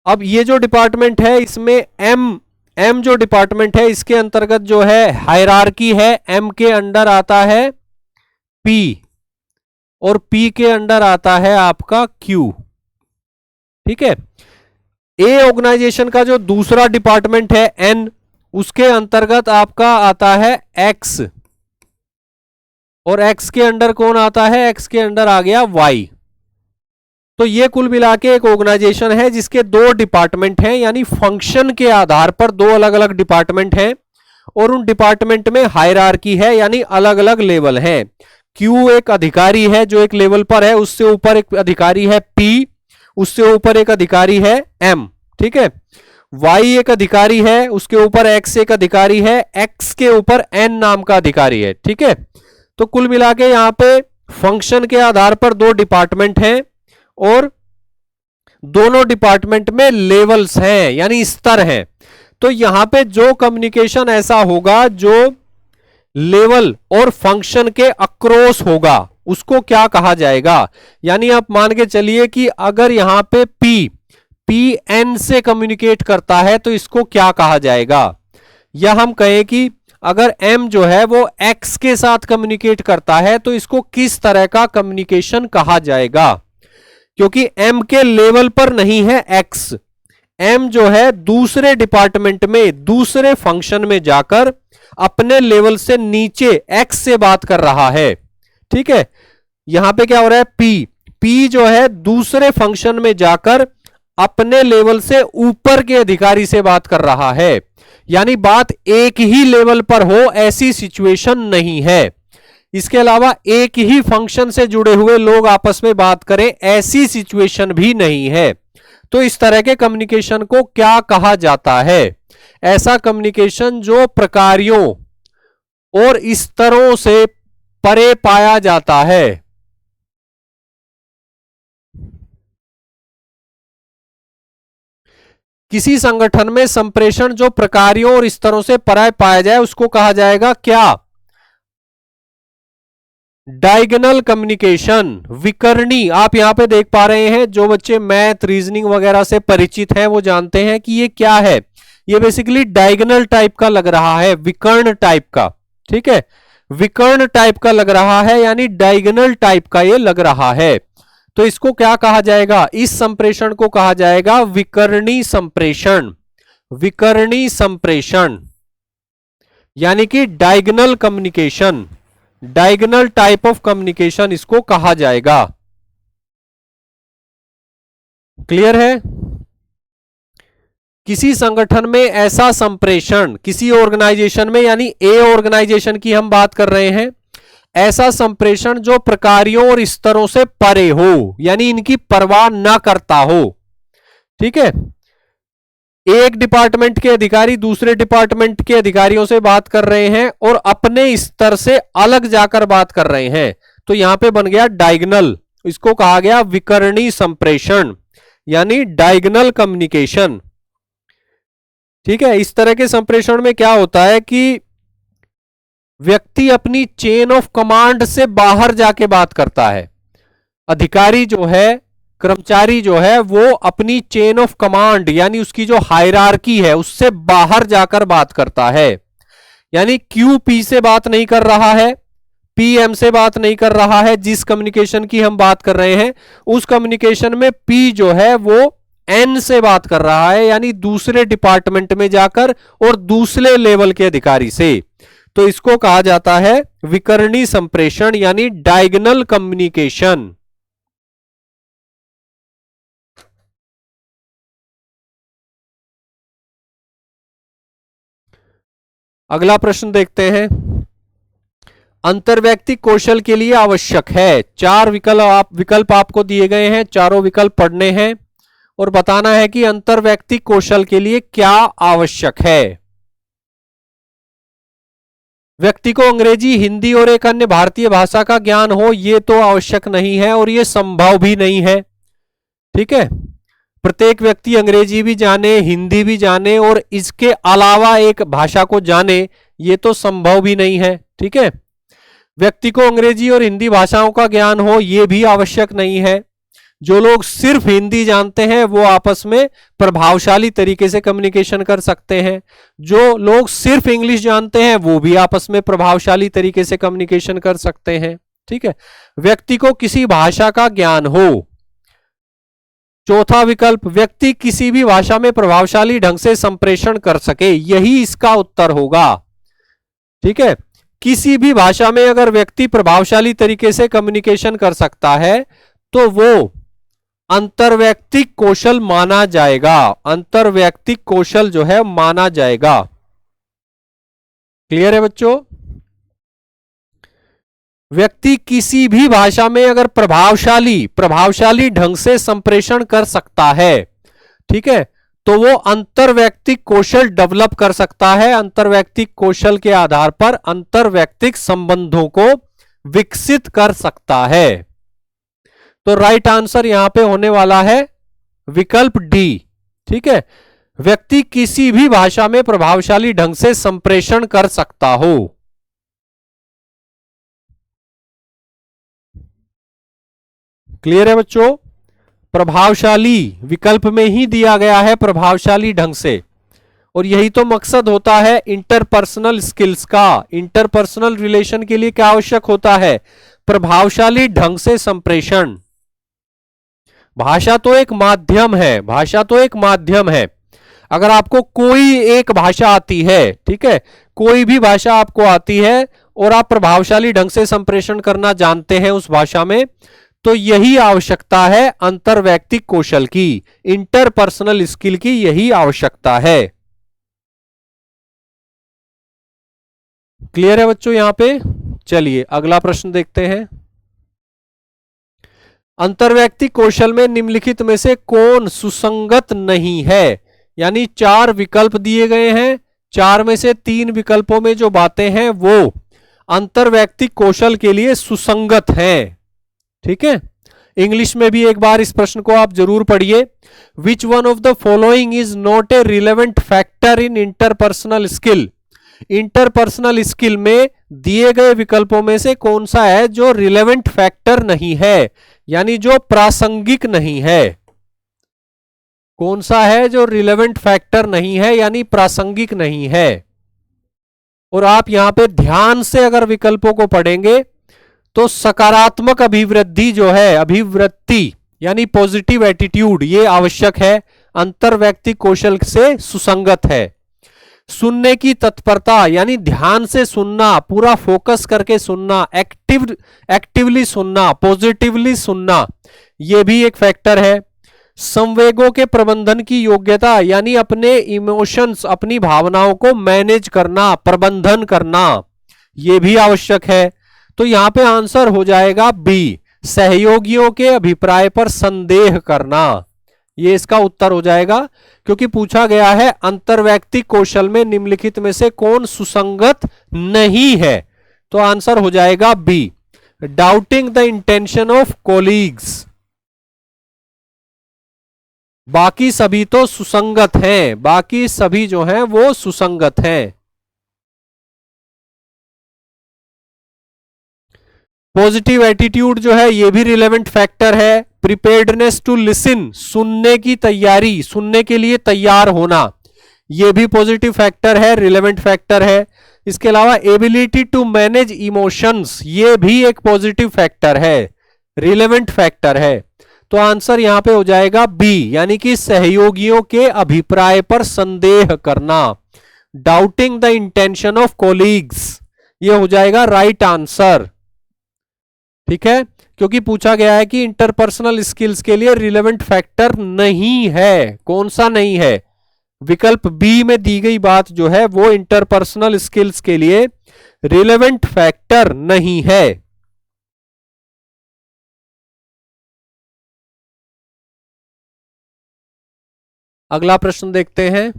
अब ये जो डिपार्टमेंट है इसमें एम जो डिपार्टमेंट है इसके अंतर्गत जो है हायरार्की है। एम के अंडर आता है पी और पी के अंडर आता है आपका क्यू। ठीक है, ए ऑर्गेनाइजेशन का जो दूसरा डिपार्टमेंट है एन, उसके अंतर्गत आपका आता है एक्स, और एक्स के अंडर कौन आता है? एक्स के अंडर आ गया वाई। तो ये कुल मिला के एक ऑर्गेनाइजेशन है जिसके दो डिपार्टमेंट हैं, यानी फंक्शन के आधार पर दो अलग अलग डिपार्टमेंट हैं और उन डिपार्टमेंट में हायरार्की है, यानी अलग अलग लेवल हैं। क्यू एक अधिकारी है जो एक लेवल पर है, उससे ऊपर एक अधिकारी है पी, उससे ऊपर एक अधिकारी है एम। ठीक है, वाई एक अधिकारी है, उसके ऊपर एक्स एक अधिकारी है, एक्स के ऊपर एन नाम का अधिकारी है। ठीक है, तो कुल मिला के यहां पे फंक्शन के आधार पर दो डिपार्टमेंट हैं और दोनों डिपार्टमेंट में लेवल्स हैं, यानी स्तर हैं। तो यहां पे जो कम्युनिकेशन ऐसा होगा जो लेवल और फंक्शन के अक्रॉस होगा उसको क्या कहा जाएगा? यानी आप मान के चलिए कि अगर यहां पे पी एन से कम्युनिकेट करता है तो इसको क्या कहा जाएगा? या हम कहें कि अगर एम जो है वो एक्स के साथ कम्युनिकेट करता है तो इसको किस तरह का कम्युनिकेशन कहा जाएगा? क्योंकि एम के लेवल पर नहीं है एक्स, एम जो है दूसरे डिपार्टमेंट में दूसरे फंक्शन में जाकर अपने लेवल से नीचे एक्स से बात कर रहा है। ठीक है, यहां पे क्या हो रहा है? पी जो है दूसरे फंक्शन में जाकर अपने लेवल से ऊपर के अधिकारी से बात कर रहा है, यानी बात एक ही लेवल पर हो ऐसी सिचुएशन नहीं है। इसके अलावा एक ही फंक्शन से जुड़े हुए लोग आपस में बात करें ऐसी सिचुएशन भी नहीं है। तो इस तरह के कम्युनिकेशन को क्या कहा जाता है? ऐसा कम्युनिकेशन जो प्रकारों और स्तरों से परे पाया जाता है। किसी संगठन में संप्रेषण जो प्रकारों और स्तरों से परे पाया जाए उसको कहा जाएगा क्या? डायगोनल कम्युनिकेशन, विकर्णी। आप यहां पे देख पा रहे हैं, जो बच्चे मैथ रीजनिंग वगैरह से परिचित हैं वो जानते हैं कि ये क्या है। ये बेसिकली डायगोनल टाइप का लग रहा है, विकर्ण टाइप का। ठीक है, विकर्ण टाइप का लग रहा है, यानी डायगोनल टाइप का ये लग रहा है। तो इसको क्या कहा जाएगा? इस संप्रेषण को कहा जाएगा विकर्णी संप्रेषण। विकर्णी संप्रेषण यानी कि diagonal communication, diagonal type of communication इसको कहा जाएगा। क्लियर है? किसी संगठन में ऐसा संप्रेषण, किसी ऑर्गेनाइजेशन में, यानी ए ऑर्गेनाइजेशन की हम बात कर रहे हैं, ऐसा संप्रेषण जो प्रकारों और स्तरों से परे हो, यानी इनकी परवाह ना करता हो। ठीक है, एक डिपार्टमेंट के अधिकारी दूसरे डिपार्टमेंट के अधिकारियों से बात कर रहे हैं और अपने स्तर से अलग जाकर बात कर रहे हैं, तो यहां पे बन गया डायगोनल। इसको कहा गया विकर्णी संप्रेषण, यानी डायगोनल कम्युनिकेशन। ठीक है, इस तरह के संप्रेषण में क्या होता है कि व्यक्ति अपनी चेन ऑफ कमांड से बाहर जाके बात करता है। अधिकारी जो है, कर्मचारी जो है, वो अपनी चेन ऑफ कमांड यानी उसकी जो हायरार्की है उससे बाहर जाकर बात करता है। यानी क्यू पी से बात नहीं कर रहा है, पी एम से बात नहीं कर रहा है। जिस कम्युनिकेशन की हम बात कर रहे हैं उस कम्युनिकेशन में पी जो है वो एन से बात कर रहा है, यानी दूसरे डिपार्टमेंट में जाकर और दूसरे लेवल के अधिकारी से। तो इसको कहा जाता है विकर्णी संप्रेषण यानी डायगोनल कम्युनिकेशन। अगला प्रश्न देखते हैं। अंतर्वैयक्तिक कौशल के लिए आवश्यक है। चार विकल्प आपको दिए गए हैं, चारों विकल्प पढ़ने हैं और बताना है कि अंतर्वैयक्तिक कौशल के लिए क्या आवश्यक है। व्यक्ति को अंग्रेजी, हिंदी और एक अन्य भारतीय भाषा का ज्ञान हो, यह तो आवश्यक नहीं है और यह संभव भी नहीं है। ठीक है, प्रत्येक व्यक्ति अंग्रेजी भी जाने, हिंदी भी जाने और इसके अलावा एक भाषा को जाने, यह तो संभव भी नहीं है। ठीक है, व्यक्ति को अंग्रेजी और हिंदी भाषाओं का ज्ञान हो, यह भी आवश्यक नहीं है। जो लोग सिर्फ हिंदी जानते हैं वो आपस में प्रभावशाली तरीके से कम्युनिकेशन कर सकते हैं। जो लोग सिर्फ इंग्लिश जानते हैं वो भी आपस में प्रभावशाली तरीके से कम्युनिकेशन कर सकते हैं। ठीक है, व्यक्ति को किसी भाषा का ज्ञान हो। चौथा विकल्प, व्यक्ति किसी भी भाषा में प्रभावशाली ढंग से संप्रेषण कर सके, यही इसका उत्तर होगा। ठीक है, किसी भी भाषा में अगर व्यक्ति प्रभावशाली तरीके से कम्युनिकेशन कर सकता है तो वो अंतर्वैयक्तिक कौशल माना जाएगा। अंतर्वैयक्तिक कौशल जो है माना जाएगा। क्लियर है बच्चों? व्यक्ति किसी भी भाषा में अगर प्रभावशाली ढंग से संप्रेषण कर सकता है, ठीक है, तो वो अंतर्वैयक्तिक कौशल डेवलप कर सकता है। अंतर्वैयक्तिक कौशल के आधार पर अंतर्वैयक्तिक संबंधों को विकसित कर सकता है। तो राइट आंसर यहां पे होने वाला है विकल्प डी। ठीक है, व्यक्ति किसी भी भाषा में प्रभावशाली ढंग से संप्रेषण कर सकता हो। क्लियर है बच्चों? प्रभावशाली विकल्प में ही दिया गया है, प्रभावशाली ढंग से, और यही तो मकसद होता है इंटरपर्सनल स्किल्स का। इंटरपर्सनल रिलेशन के लिए क्या आवश्यक होता है? प्रभावशाली ढंग से संप्रेषण। भाषा तो एक माध्यम है, भाषा तो एक माध्यम है। अगर आपको कोई एक भाषा आती है, ठीक है, कोई भी भाषा आपको आती है और आप प्रभावशाली ढंग से संप्रेषण करना जानते हैं उस भाषा में, तो यही आवश्यकता है अंतर्वैयक्तिक कौशल की, इंटरपर्सनल स्किल की यही आवश्यकता है। क्लियर है बच्चों यहां पे? चलिए अगला प्रश्न देखते हैं। अंतर्वैयक्तिक कौशल में निम्नलिखित में से कौन सुसंगत नहीं है? यानी चार विकल्प दिए गए हैं, चार में से तीन विकल्पों में जो बातें हैं वो अंतर्वैयक्तिक कौशल के लिए सुसंगत हैं। ठीक है, इंग्लिश में भी एक बार इस प्रश्न को आप जरूर पढ़िए। विच one of the following is not a relevant factor in interpersonal skill? Interpersonal skill में दिए गए विकल्पों में से कौन सा है जो रिलेवेंट फैक्टर नहीं है, यानी जो प्रासंगिक नहीं है? कौन सा है जो रिलेवेंट फैक्टर नहीं है यानी प्रासंगिक नहीं है? और आप यहां पे ध्यान से अगर विकल्पों को पढ़ेंगे तो सकारात्मक अभिवृद्धि जो है, अभिवृत्ति यानी पॉजिटिव एटीट्यूड, ये आवश्यक है, अंतर्वैयक्तिक कौशल से सुसंगत है। सुनने की तत्परता यानी ध्यान से सुनना, पूरा फोकस करके सुनना, एक्टिवली सुनना, पॉजिटिवली सुनना, यह भी एक फैक्टर है। संवेगों के प्रबंधन की योग्यता यानी अपने इमोशंस, अपनी भावनाओं को मैनेज करना, प्रबंधन करना, यह भी आवश्यक है। तो यहां पे आंसर हो जाएगा बी, सहयोगियों के अभिप्राय पर संदेह करना, ये इसका उत्तर हो जाएगा, क्योंकि पूछा गया है अंतर्वैयक्तिक कौशल में निम्नलिखित में से कौन सुसंगत नहीं है, तो आंसर हो जाएगा B, doubting the intention of colleagues. बाकी सभी तो सुसंगत हैं, बाकी सभी जो हैं वो सुसंगत हैं। पॉजिटिव एटीट्यूड जो है ये भी रिलेवेंट फैक्टर है। प्रिपेयर्डनेस टू लिसन, सुनने की तैयारी, सुनने के लिए तैयार होना, ये भी पॉजिटिव फैक्टर है, रिलेवेंट फैक्टर है। इसके अलावा एबिलिटी टू मैनेज इमोशंस, ये भी एक पॉजिटिव फैक्टर है, रिलेवेंट फैक्टर है। तो आंसर यहां पे हो जाएगा बी, यानी कि सहयोगियों के अभिप्राय पर संदेह करना, doubting the intention of colleagues, ये हो जाएगा राइट आंसर। ठीक है, क्योंकि पूछा गया है कि इंटरपर्सनल स्किल्स के लिए रिलेवेंट फैक्टर नहीं है, कौन सा नहीं है, विकल्प बी में दी गई बात जो है वो इंटरपर्सनल स्किल्स के लिए रिलेवेंट फैक्टर नहीं है। अगला प्रश्न देखते हैं।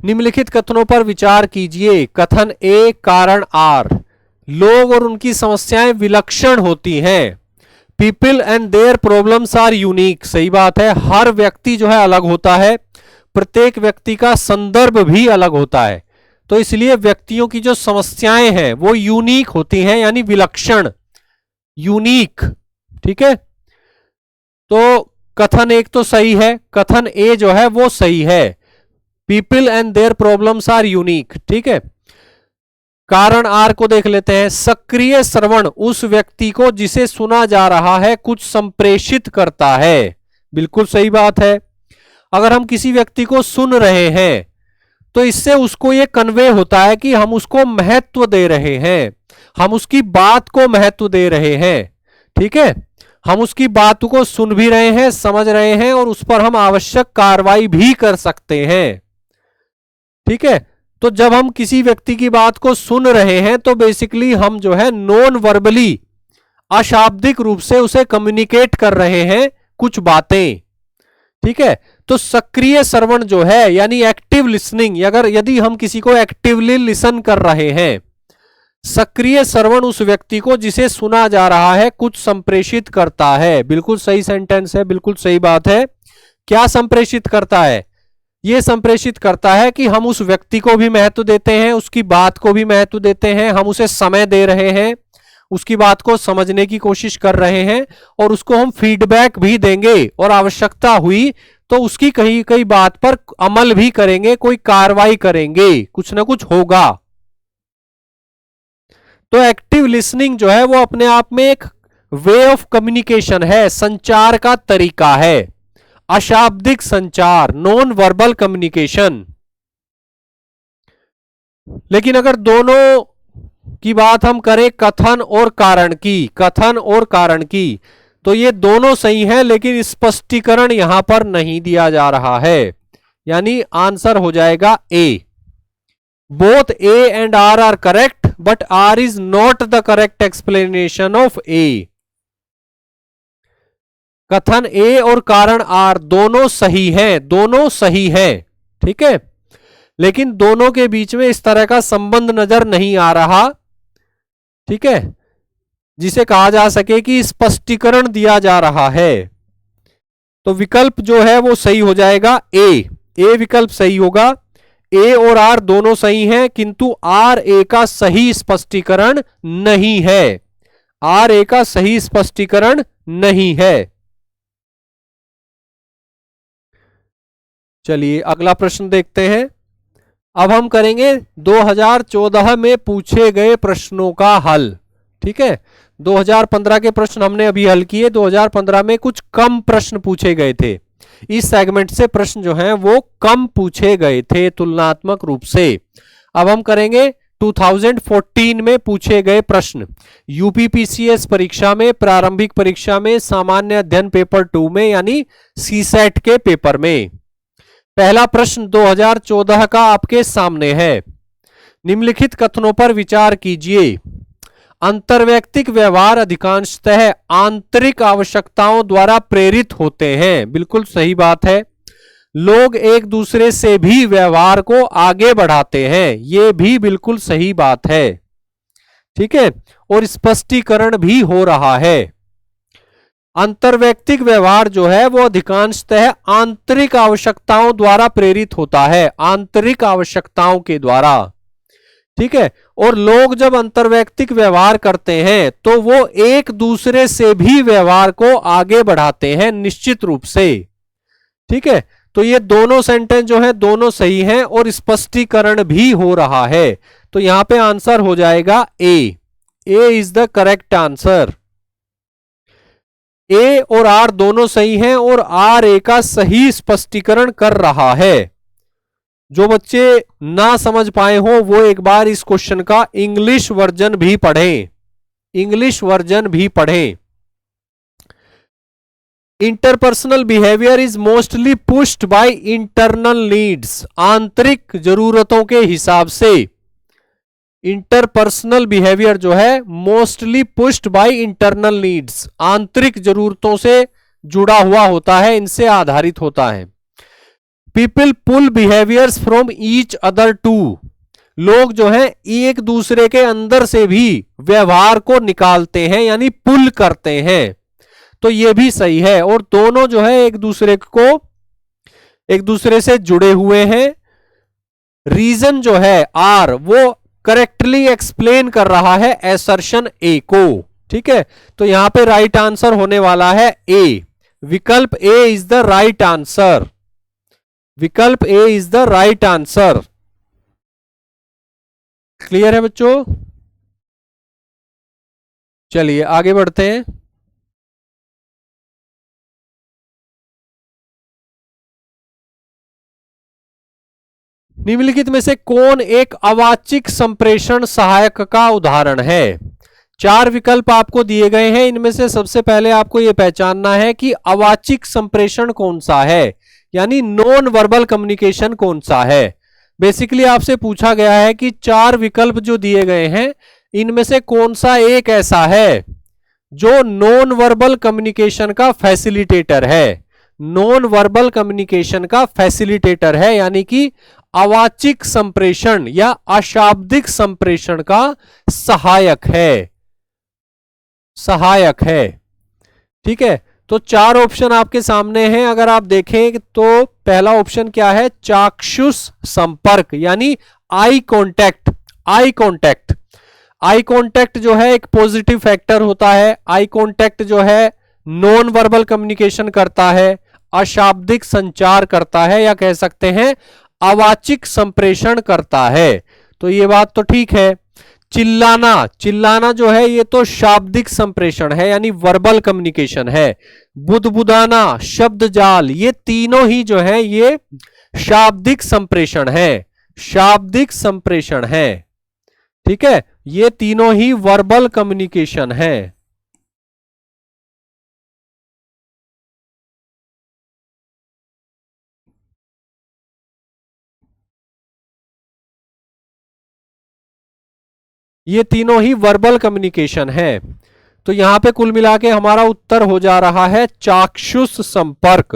निम्नलिखित कथनों पर विचार कीजिए। कथन ए, कारण आर, लोग और उनकी समस्याएं विलक्षण होती हैं। People and their problems are unique, सही बात है, हर व्यक्ति जो है अलग होता है, प्रत्येक व्यक्ति का संदर्भ भी अलग होता है, तो इसलिए व्यक्तियों की जो समस्याएं हैं वो यूनिक होती हैं, यानी विलक्षण, यूनिक। ठीक है, तो कथन एक तो सही है, कथन ए जो है वो सही है, people and their problems are unique. ठीक है, कारण आर को देख लेते हैं। सक्रिय श्रवण उस व्यक्ति को जिसे सुना जा रहा है कुछ संप्रेषित करता है, बिल्कुल सही बात है। अगर हम किसी व्यक्ति को सुन रहे हैं तो इससे उसको यह कन्वे होता है कि हम उसको महत्व दे रहे हैं, हम उसकी बात को महत्व दे रहे हैं। ठीक है, हम उसकी बात को सुन भी रहे हैं, समझ रहे हैं और उस पर हम आवश्यक कार्रवाई भी कर सकते हैं। ठीक है, तो जब हम किसी व्यक्ति की बात को सुन रहे हैं तो बेसिकली हम जो है नॉन वर्बली, अशाब्दिक रूप से उसे कम्युनिकेट कर रहे हैं कुछ बातें। ठीक है, तो सक्रिय श्रवण जो है यानी एक्टिव लिसनिंग, यदि हम किसी को एक्टिवली लिसन कर रहे हैं, सक्रिय श्रवण उस व्यक्ति को जिसे सुना जा रहा है कुछ संप्रेषित करता है, बिल्कुल सही सेंटेंस है, बिल्कुल सही बात है। क्या संप्रेषित करता है? यह संप्रेषित करता है कि हम उस व्यक्ति को भी महत्व देते हैं, उसकी बात को भी महत्व देते हैं, हम उसे समय दे रहे हैं, उसकी बात को समझने की कोशिश कर रहे हैं और उसको हम फीडबैक भी देंगे और आवश्यकता हुई तो उसकी कहीं कहीं बात पर अमल भी करेंगे, कोई कार्रवाई करेंगे, कुछ ना कुछ होगा। तो एक्टिव लिसनिंग जो है वो अपने आप में एक वे ऑफ कम्युनिकेशन है, संचार का तरीका है, अशाब्दिक संचार, नॉन वर्बल कम्युनिकेशन। लेकिन अगर दोनों की बात हम करें कथन और कारण की, तो ये दोनों सही है लेकिन स्पष्टीकरण यहां पर नहीं दिया जा रहा है, यानी आंसर हो जाएगा A. Both A and R R correct but R is not the correct explanation of A. कथन ए और कारण आर दोनों सही हैं, ठीक है, लेकिन दोनों के बीच में इस तरह का संबंध नजर नहीं आ रहा, ठीक है, जिसे कहा जा सके कि स्पष्टीकरण दिया जा रहा है। तो विकल्प जो है वो सही हो जाएगा ए विकल्प सही होगा। ए और आर दोनों सही हैं किंतु आर ए का सही स्पष्टीकरण नहीं है, आर ए का सही स्पष्टीकरण नहीं है। चलिए अगला प्रश्न देखते हैं। अब हम करेंगे 2014 में पूछे गए प्रश्नों का हल। ठीक है, 2015 के प्रश्न हमने अभी हल किए, 2015 में कुछ कम प्रश्न पूछे गए थे, इस सेगमेंट से प्रश्न जो हैं वो कम पूछे गए थे तुलनात्मक रूप से। अब हम करेंगे 2014 में पूछे गए प्रश्न, यूपीपीसीएस परीक्षा में, प्रारंभिक परीक्षा में, सामान्य अध्ययन पेपर 2 में यानी सीसेट के पेपर में। पहला प्रश्न 2014 का आपके सामने है। निम्नलिखित कथनों पर विचार कीजिए। अंतर्वैयक्तिक व्यवहार अधिकांशतः आंतरिक आवश्यकताओं द्वारा प्रेरित होते हैं, बिल्कुल सही बात है। लोग एक दूसरे से भी व्यवहार को आगे बढ़ाते हैं, यह भी बिल्कुल सही बात है, ठीक है, और स्पष्टीकरण भी हो रहा है। अंतर्वैयक्तिक व्यवहार जो है वो अधिकांशतः आंतरिक आवश्यकताओं द्वारा प्रेरित होता है, आंतरिक आवश्यकताओं के द्वारा, ठीक है, और लोग जब अंतर्वैयक्तिक व्यवहार करते हैं तो वो एक दूसरे से भी व्यवहार को आगे बढ़ाते हैं निश्चित रूप से, ठीक है। तो ये दोनों सेंटेंस जो है दोनों सही हैं और स्पष्टीकरण भी हो रहा है। तो यहां पे आंसर हो जाएगा ए। ए इज द करेक्ट आंसर। ए और आर दोनों सही हैं और आर ए का सही स्पष्टीकरण कर रहा है। जो बच्चे ना समझ पाए हो वो एक बार इस क्वेश्चन का इंग्लिश वर्जन भी पढ़ें, इंग्लिश वर्जन भी पढ़ें। Interpersonal behaviour is mostly pushed by internal needs. आंतरिक जरूरतों के हिसाब से इंटरपर्सनल बिहेवियर जो है mostly pushed by internal needs, आंतरिक जरूरतों से जुड़ा हुआ होता है, इनसे आधारित होता है। People pull behaviours from each other too. लोग जो हैं एक दूसरे के अंदर से भी व्यवहार को निकालते हैं यानी पुल करते हैं। तो ये भी सही है और दोनों जो है एक दूसरे से जुड़े हुए हैं। रीजन जो है आर वो करेक्टली एक्सप्लेन कर रहा है एसर्शन ए को। ठीक है, तो यहां पे राइट आंसर होने वाला है ए। विकल्प A is the right answer. विकल्प A is the right answer. Clear है बच्चों? चलिए आगे बढ़ते हैं। निम्नलिखित में से कौन एक अवाचिक संप्रेषण सहायक का उदाहरण है? 4 विकल्प आपको दिए गए हैं, इनमें से सबसे पहले आपको यह पहचानना है कि अवाचिक संप्रेषण कौन सा है, यानी नॉन वर्बल कम्युनिकेशन कौन सा है। बेसिकली आपसे पूछा गया है कि 4 विकल्प जो दिए गए हैं इनमें से कौन सा एक ऐसा है जो नॉन वर्बल कम्युनिकेशन का फैसिलिटेटर है, नॉन वर्बल कम्युनिकेशन का फैसिलिटेटर है, यानी कि अवाचिक संप्रेषण या अशाब्दिक संप्रेषण का सहायक है, सहायक है। ठीक है, तो 4 ऑप्शन आपके सामने हैं। अगर आप देखें तो पहला ऑप्शन क्या है? चाक्षुष संपर्क यानी eye contact. Eye contact, eye contact जो है एक पॉजिटिव फैक्टर होता है। आई कांटेक्ट जो है नॉन वर्बल कम्युनिकेशन करता है, अशाब्दिक संचार करता है, या कह सकते हैं अवाचिक संप्रेषण करता है। तो ये बात तो ठीक है। चिल्लाना, चिल्लाना जो है ये तो शाब्दिक संप्रेषण है यानी वर्बल कम्युनिकेशन है। बुदबुदाना, शब्द जाल, ये तीनों ही जो है ये शाब्दिक संप्रेषण है, शाब्दिक संप्रेषण है। ठीक है, ये तीनों ही वर्बल कम्युनिकेशन है। ये तीनों ही वर्बल कम्युनिकेशन है। तो यहां पे कुल मिला के हमारा उत्तर हो जा रहा है चाक्षुष संपर्क।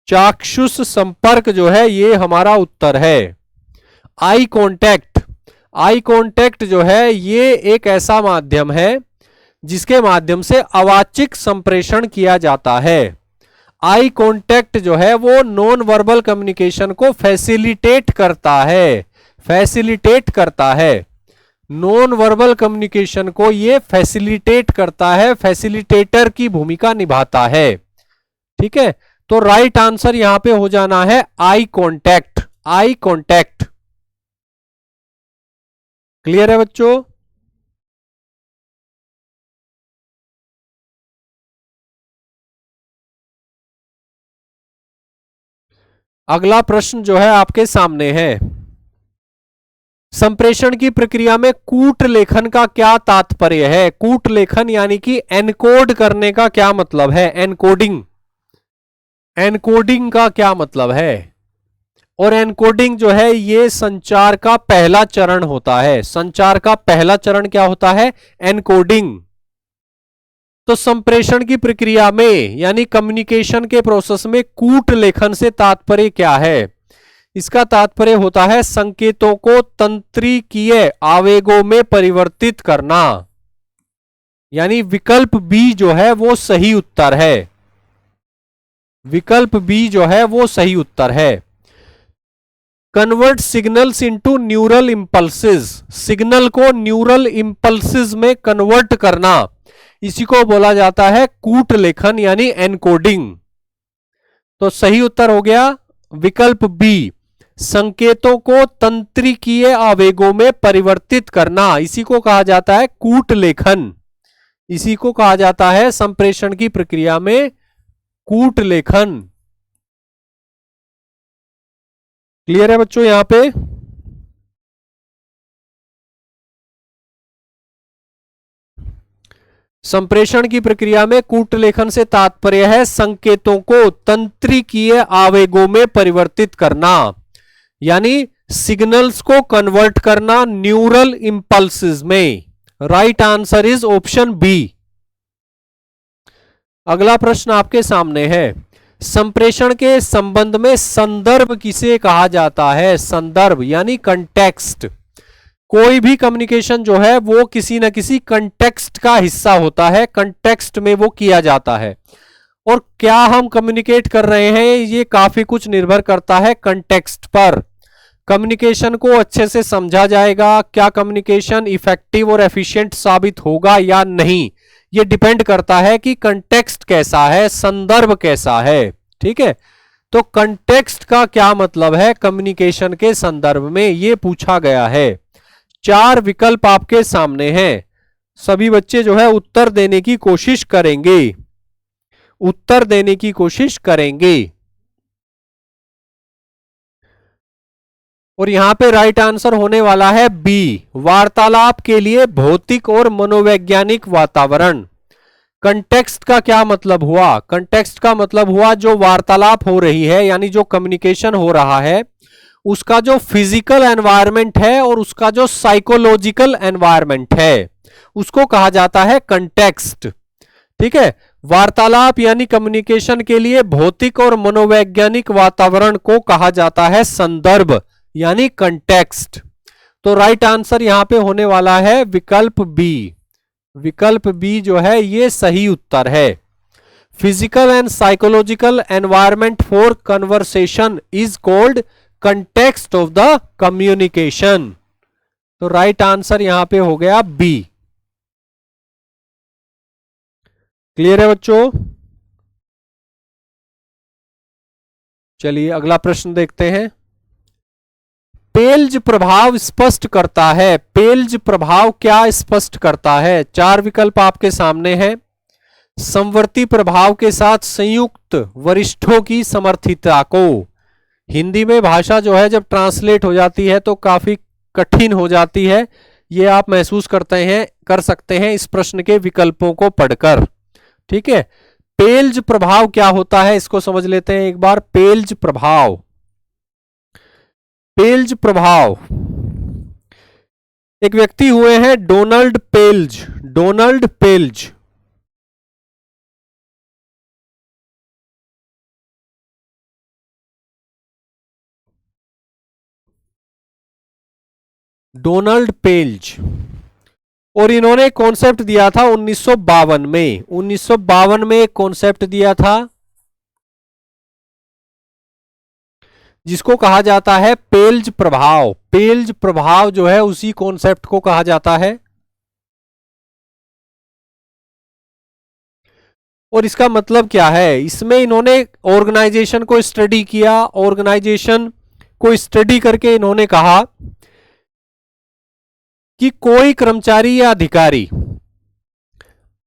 चाक्षुष संपर्क जो है ये हमारा उत्तर है। आई कांटेक्ट, आई कांटेक्ट जो है ये एक ऐसा माध्यम है जिसके माध्यम से अवाचिक संप्रेषण किया जाता है। आई कांटेक्ट जो है वो नॉन वर्बल कम्युनिकेशन को फैसिलिटेट करता है, फैसिलिटेट करता है। नॉन वर्बल कम्युनिकेशन को ये फैसिलिटेट करता है, फैसिलिटेटर की भूमिका निभाता है। ठीक है, तो राइट आंसर यहां पे हो जाना है eye contact. Eye contact. Clear है बच्चों? अगला प्रश्न जो है आपके सामने है, संप्रेषण की प्रक्रिया में कूट लेखन का क्या तात्पर्य है? कूट लेखन यानी कि एनकोड करने का क्या मतलब है? एनकोडिंग, एनकोडिंग का क्या मतलब है? और एनकोडिंग जो है ये संचार का पहला चरण होता है। संचार का पहला चरण क्या होता है? एनकोडिंग। तो संप्रेषण की प्रक्रिया में यानी कम्युनिकेशन के प्रोसेस में कूट लेखन से तात्पर्य क्या है? इसका तात्पर्य होता है संकेतों को तंत्रिकीय आवेगों में परिवर्तित करना, यानी विकल्प बी जो है वो सही उत्तर है। विकल्प बी जो है वो सही उत्तर है। Convert signals into neural impulses, signal को न्यूरल इंपल्सेस में कन्वर्ट करना, इसी को बोला जाता है कूट लेखन यानी एनकोडिंग। तो सही उत्तर हो गया विकल्प बी, संकेतों को तंत्रिकीय आवेगों में परिवर्तित करना, इसी को कहा जाता है कूट लेखन। इसी को कहा जाता है संप्रेषण की प्रक्रिया में कूट लेखन। क्लियर है बच्चों यहां पे? संप्रेषण की प्रक्रिया में कूट लेखन से तात्पर्य है संकेतों को तंत्रिकीय आवेगों में परिवर्तित करना, यानी सिग्नल्स को कन्वर्ट करना न्यूरल इंपल्सेस में। Right answer is option B. अगला प्रश्न आपके सामने है, संप्रेषण के संबंध में संदर्भ किसे कहा जाता है? संदर्भ यानी कंटेक्स्ट। कोई भी कम्युनिकेशन जो है वो किसी न किसी कंटेक्स्ट का हिस्सा होता है, कंटेक्स्ट में वो किया जाता है। और क्या हम कम्युनिकेट कर रहे हैं ये काफी कुछ निर्भर करता है कंटेक्स्ट पर। कम्युनिकेशन को अच्छे से समझा जाएगा, क्या कम्युनिकेशन इफेक्टिव और एफिशिएंट साबित होगा या नहीं, ये डिपेंड करता है कि कंटेक्स्ट कैसा है, संदर्भ कैसा है। ठीक है, तो कंटेक्स्ट का क्या मतलब है कम्युनिकेशन के संदर्भ में, ये पूछा गया है। 4 विकल्प आपके सामने हैं, सभी बच्चे जो है उत्तर देने की कोशिश करेंगे, उत्तर देने की कोशिश करेंगे। और यहां पे राइट आंसर होने वाला है बी, वार्तालाप के लिए भौतिक और मनोवैज्ञानिक वातावरण। कंटेक्स्ट का क्या मतलब हुआ? कंटेक्स्ट का मतलब हुआ जो वार्तालाप हो रही है, यानी जो कम्युनिकेशन हो रहा है, उसका जो फिजिकल एनवायरनमेंट है और उसका जो साइकोलॉजिकल एनवायरनमेंट है, उसको कहा जाता है कंटेक्स्ट। ठीक है, वार्तालाप यानी कम्युनिकेशन के लिए भौतिक और मनोवैज्ञानिक वातावरण को कहा जाता है संदर्भ यानी कंटेक्स्ट। तो राइट आंसर यहां पे होने वाला है विकल्प बी। विकल्प बी जो है ये सही उत्तर है। Physical and psychological environment for conversation is called context of the communication. तो राइट आंसर यहां पे हो गया बी। क्लियर है बच्चों? चलिए अगला प्रश्न देखते हैं। पेल्ज प्रभाव स्पष्ट करता है, पेल्ज प्रभाव क्या स्पष्ट करता है? 4 विकल्प आपके सामने हैं। समवर्ती प्रभाव के साथ संयुक्त वरिष्ठों की समर्थिता को, हिंदी में भाषा जो है जब ट्रांसलेट हो जाती है तो काफी कठिन हो जाती है, ये आप महसूस कर सकते हैं इस प्रश्न के विकल्पों को पढ़कर। ठीक है, पेल्ज प्रभाव क्या होता है इसको समझ लेते हैं एक बार। पेल्ज प्रभाव, पेल्ज प्रभाव, एक व्यक्ति हुए हैं डोनाल्ड पेल्ज, डोनाल्ड पेल्ज। डोनाल्ड पेल्ज, और इन्होंने कॉन्सेप्ट दिया था 1952 में। 1952 में एक कॉन्सेप्ट दिया था जिसको कहा जाता है पेल्ज प्रभाव। पेल्ज प्रभाव जो है उसी कॉन्सेप्ट को कहा जाता है। और इसका मतलब क्या है? इसमें इन्होंने ऑर्गेनाइजेशन को स्टडी किया, ऑर्गेनाइजेशन को स्टडी करके इन्होंने कहा कि कोई कर्मचारी या अधिकारी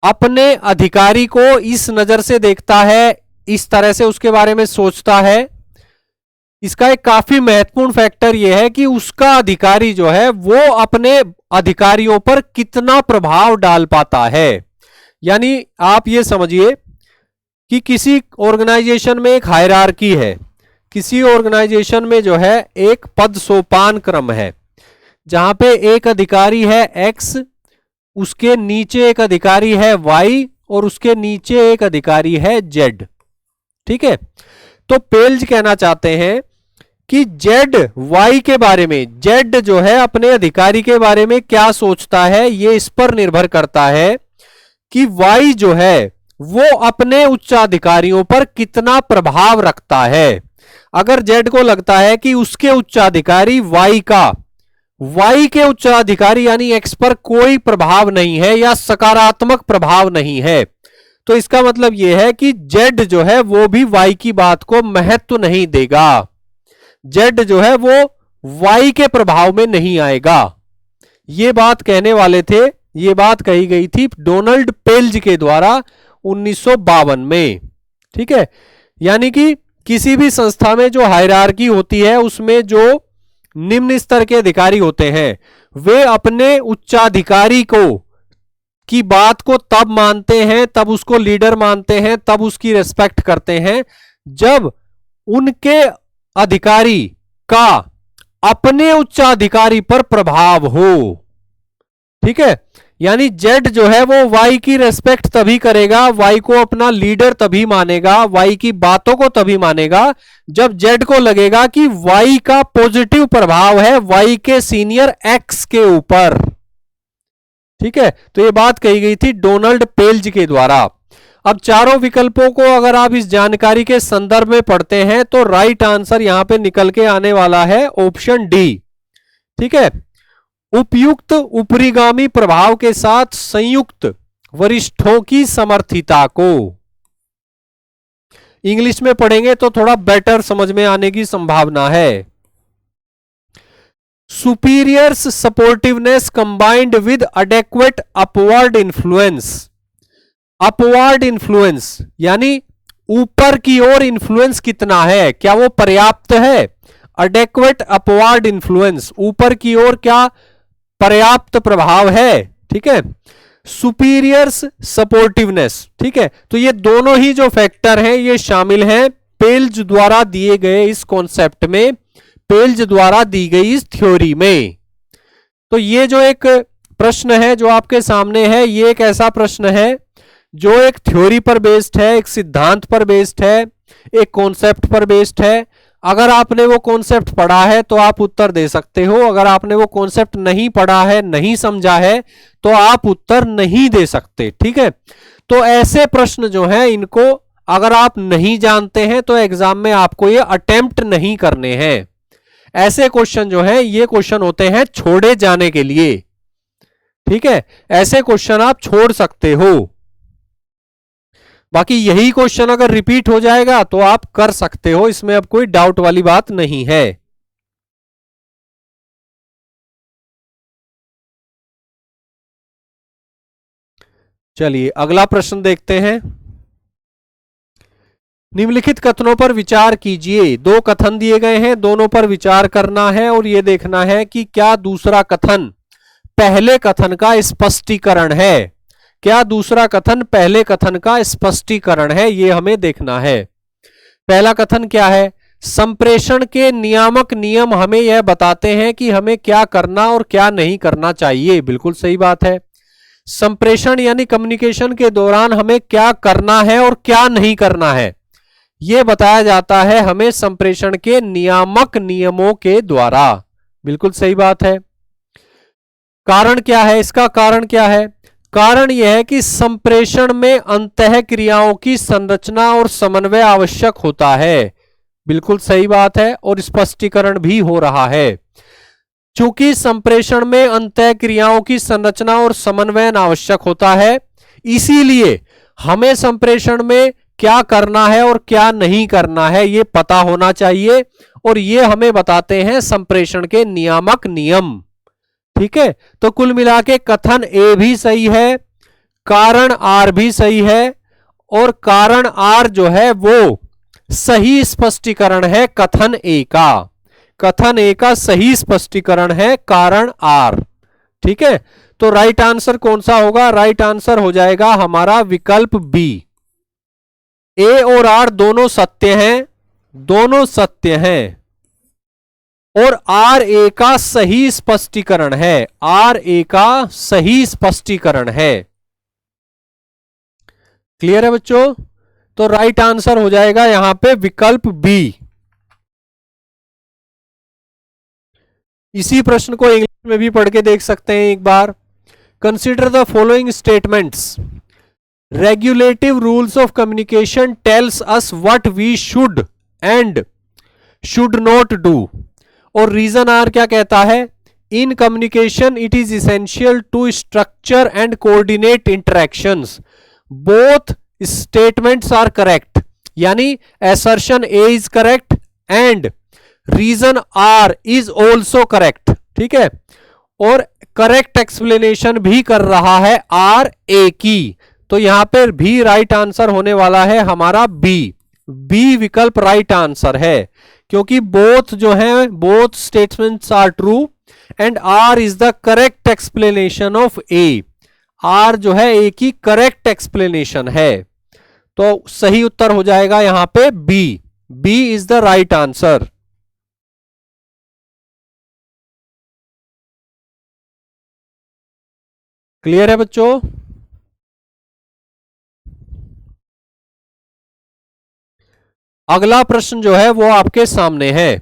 अपने अधिकारी को इस नजर से देखता है, इस तरह से उसके बारे में सोचता है। इसका एक काफी महत्वपूर्ण फैक्टर यह है कि उसका अधिकारी जो है वो अपने अधिकारियों पर कितना प्रभाव डाल पाता है। यानी आप ये समझिए कि किसी ऑर्गेनाइजेशन में एक हायरार्की है, किसी ऑर्गेनाइजेशन में जो है एक पद सोपान क्रम है, जहां पे एक अधिकारी है एक्स, उसके नीचे एक अधिकारी है वाई और उसके नीचे एक अधिकारी है जेड। ठीक है, तो पेल्ज कहना चाहते हैं कि जेड वाई के बारे में, जेड जो है अपने अधिकारी के बारे में क्या सोचता है, ये इस पर निर्भर करता है कि वाई जो है वो अपने उच्चाधिकारियों पर कितना प्रभाव रखता है। अगर जेड को लगता है कि उसके उच्चाधिकारी वाई के उच्चाधिकारी यानी एक्स पर कोई प्रभाव नहीं है या सकारात्मक प्रभाव नहीं है, तो इसका मतलब यह है कि जेड जो है वो भी वाई की बात को महत्व नहीं देगा। जेड जो है वो वाई के प्रभाव में नहीं आएगा। ये बात कहने वाले थे, ये बात कही गई थी डोनाल्ड पेल्ज के द्वारा 1952 में। ठीक है, यानी कि किसी भी संस्था में जो हायरार्की होती है उसमें जो निम्न स्तर के अधिकारी होते हैं वे अपने उच्चाधिकारी को की बात को तब मानते हैं, तब उसको लीडर मानते हैं, तब उसकी रिस्पेक्ट करते हैं जब उनके अधिकारी का अपने उच्चाधिकारी पर प्रभाव हो। ठीक है, यानी जेड जो है वो वाई की रेस्पेक्ट तभी करेगा, वाई को अपना लीडर तभी मानेगा, वाई की बातों को तभी मानेगा जब जेड को लगेगा कि वाई का पॉजिटिव प्रभाव है वाई के सीनियर एक्स के ऊपर। ठीक है, तो ये बात कही गई थी डोनाल्ड पेल्ज के द्वारा। अब चारों विकल्पों को अगर आप इस जानकारी के संदर्भ में पढ़ते हैं तो राइट आंसर यहां पे निकल के आने वाला है ऑप्शन डी। ठीक है, उपयुक्त ऊपरीगामी प्रभाव के साथ संयुक्त वरिष्ठों की समर्थिता को इंग्लिश में पढ़ेंगे तो थोड़ा बेटर समझ में आने की संभावना है। Superiors supportiveness combined with adequate upward influence. Upward influence यानी ऊपर की ओर इन्फ्लुएंस कितना है, क्या वो पर्याप्त है। अडेक्वेट अपवर्ड इन्फ्लुएंस, ऊपर की ओर क्या पर्याप्त प्रभाव है। ठीक है, सुपीरियर्स सपोर्टिवनेस। ठीक है, तो ये दोनों ही जो फैक्टर हैं ये शामिल हैं पेल्ज द्वारा दिए गए इस कॉन्सेप्ट में, पेल्ज द्वारा दी गई इस थ्योरी में। तो ये जो एक प्रश्न है जो आपके सामने है, ये एक ऐसा प्रश्न है जो एक थ्योरी पर बेस्ड है, एक सिद्धांत पर बेस्ड है, एक कॉन्सेप्ट पर बेस्ड है। अगर आपने वो कॉन्सेप्ट पढ़ा है तो आप उत्तर दे सकते हो, अगर आपने वो कॉन्सेप्ट नहीं पढ़ा है, नहीं समझा है, तो आप उत्तर नहीं दे सकते। ठीक है, तो ऐसे प्रश्न जो हैं इनको अगर आप नहीं जानते हैं तो एग्जाम में आपको ये अटेम्प्ट नहीं करने हैं। ऐसे क्वेश्चन जो हैं ये क्वेश्चन होते हैं छोड़े जाने के लिए। ठीक है, ऐसे क्वेश्चन आप छोड़ सकते हो। बाकी यही क्वेश्चन अगर रिपीट हो जाएगा तो आप कर सकते हो, इसमें अब कोई डाउट वाली बात नहीं है। चलिए अगला प्रश्न देखते हैं। निम्नलिखित कथनों पर विचार कीजिए। दो कथन दिए गए हैं, दोनों पर विचार करना है और यह देखना है कि क्या दूसरा कथन पहले कथन का स्पष्टीकरण है। क्या दूसरा कथन पहले कथन का स्पष्टीकरण है, यह हमें देखना है। पहला कथन क्या है, संप्रेषण के नियामक नियम हमें यह बताते हैं कि हमें क्या करना और क्या नहीं करना चाहिए। बिल्कुल सही बात है। संप्रेषण यानी कम्युनिकेशन के दौरान हमें क्या करना है और क्या नहीं करना है, यह बताया जाता है हमें संप्रेषण के नियामक नियमों के द्वारा। बिल्कुल सही बात है। कारण क्या है, इसका कारण क्या है, कारण यह है कि संप्रेषण में अंतः क्रियाओं की संरचना और समन्वय आवश्यक होता है। बिल्कुल सही बात है और स्पष्टीकरण भी हो रहा है। चूंकि संप्रेषण में अंतः क्रियाओं की संरचना और समन्वय आवश्यक होता है, इसीलिए हमें संप्रेषण में क्या करना है और क्या नहीं करना है ये पता होना चाहिए, और ये हमें बताते हैं संप्रेषण के नियामक नियम। ठीक है, तो कुल मिला के कथन ए भी सही है, कारण आर भी सही है, और कारण आर जो है वो सही स्पष्टीकरण है कथन ए का। कथन ए का सही स्पष्टीकरण है कारण आर। ठीक है, तो राइट आंसर कौन सा होगा, राइट आंसर हो जाएगा हमारा विकल्प बी। ए और आर दोनों सत्य हैं, दोनों सत्य हैं, और आर ए का सही स्पष्टीकरण है, आर ए का सही स्पष्टीकरण है। क्लियर है बच्चों, तो राइट आंसर हो जाएगा यहां पे विकल्प बी। इसी प्रश्न को इंग्लिश में भी पढ़ के देख सकते हैं एक बार। Consider the following statements. Regulative rules of communication tells us what we should and should not do. और रीजन आर क्या कहता है, in communication it is essential to structure and coordinate interactions. Both statements are correct, यानी assertion A is correct and reason R is also correct, ठीक है, और correct explanation भी कर रहा है आर ए की, तो यहां पर भी राइट आंसर होने वाला है हमारा बी। बी विकल्प राइट आंसर है, क्योंकि बोथ जो है, both statements are true and R is the correct explanation of A. R जो है ए की करेक्ट एक्सप्लेनेशन है, तो सही उत्तर हो जाएगा यहां पे B. B is the right answer. Clear है बच्चों? अगला प्रश्न जो है वो आपके सामने है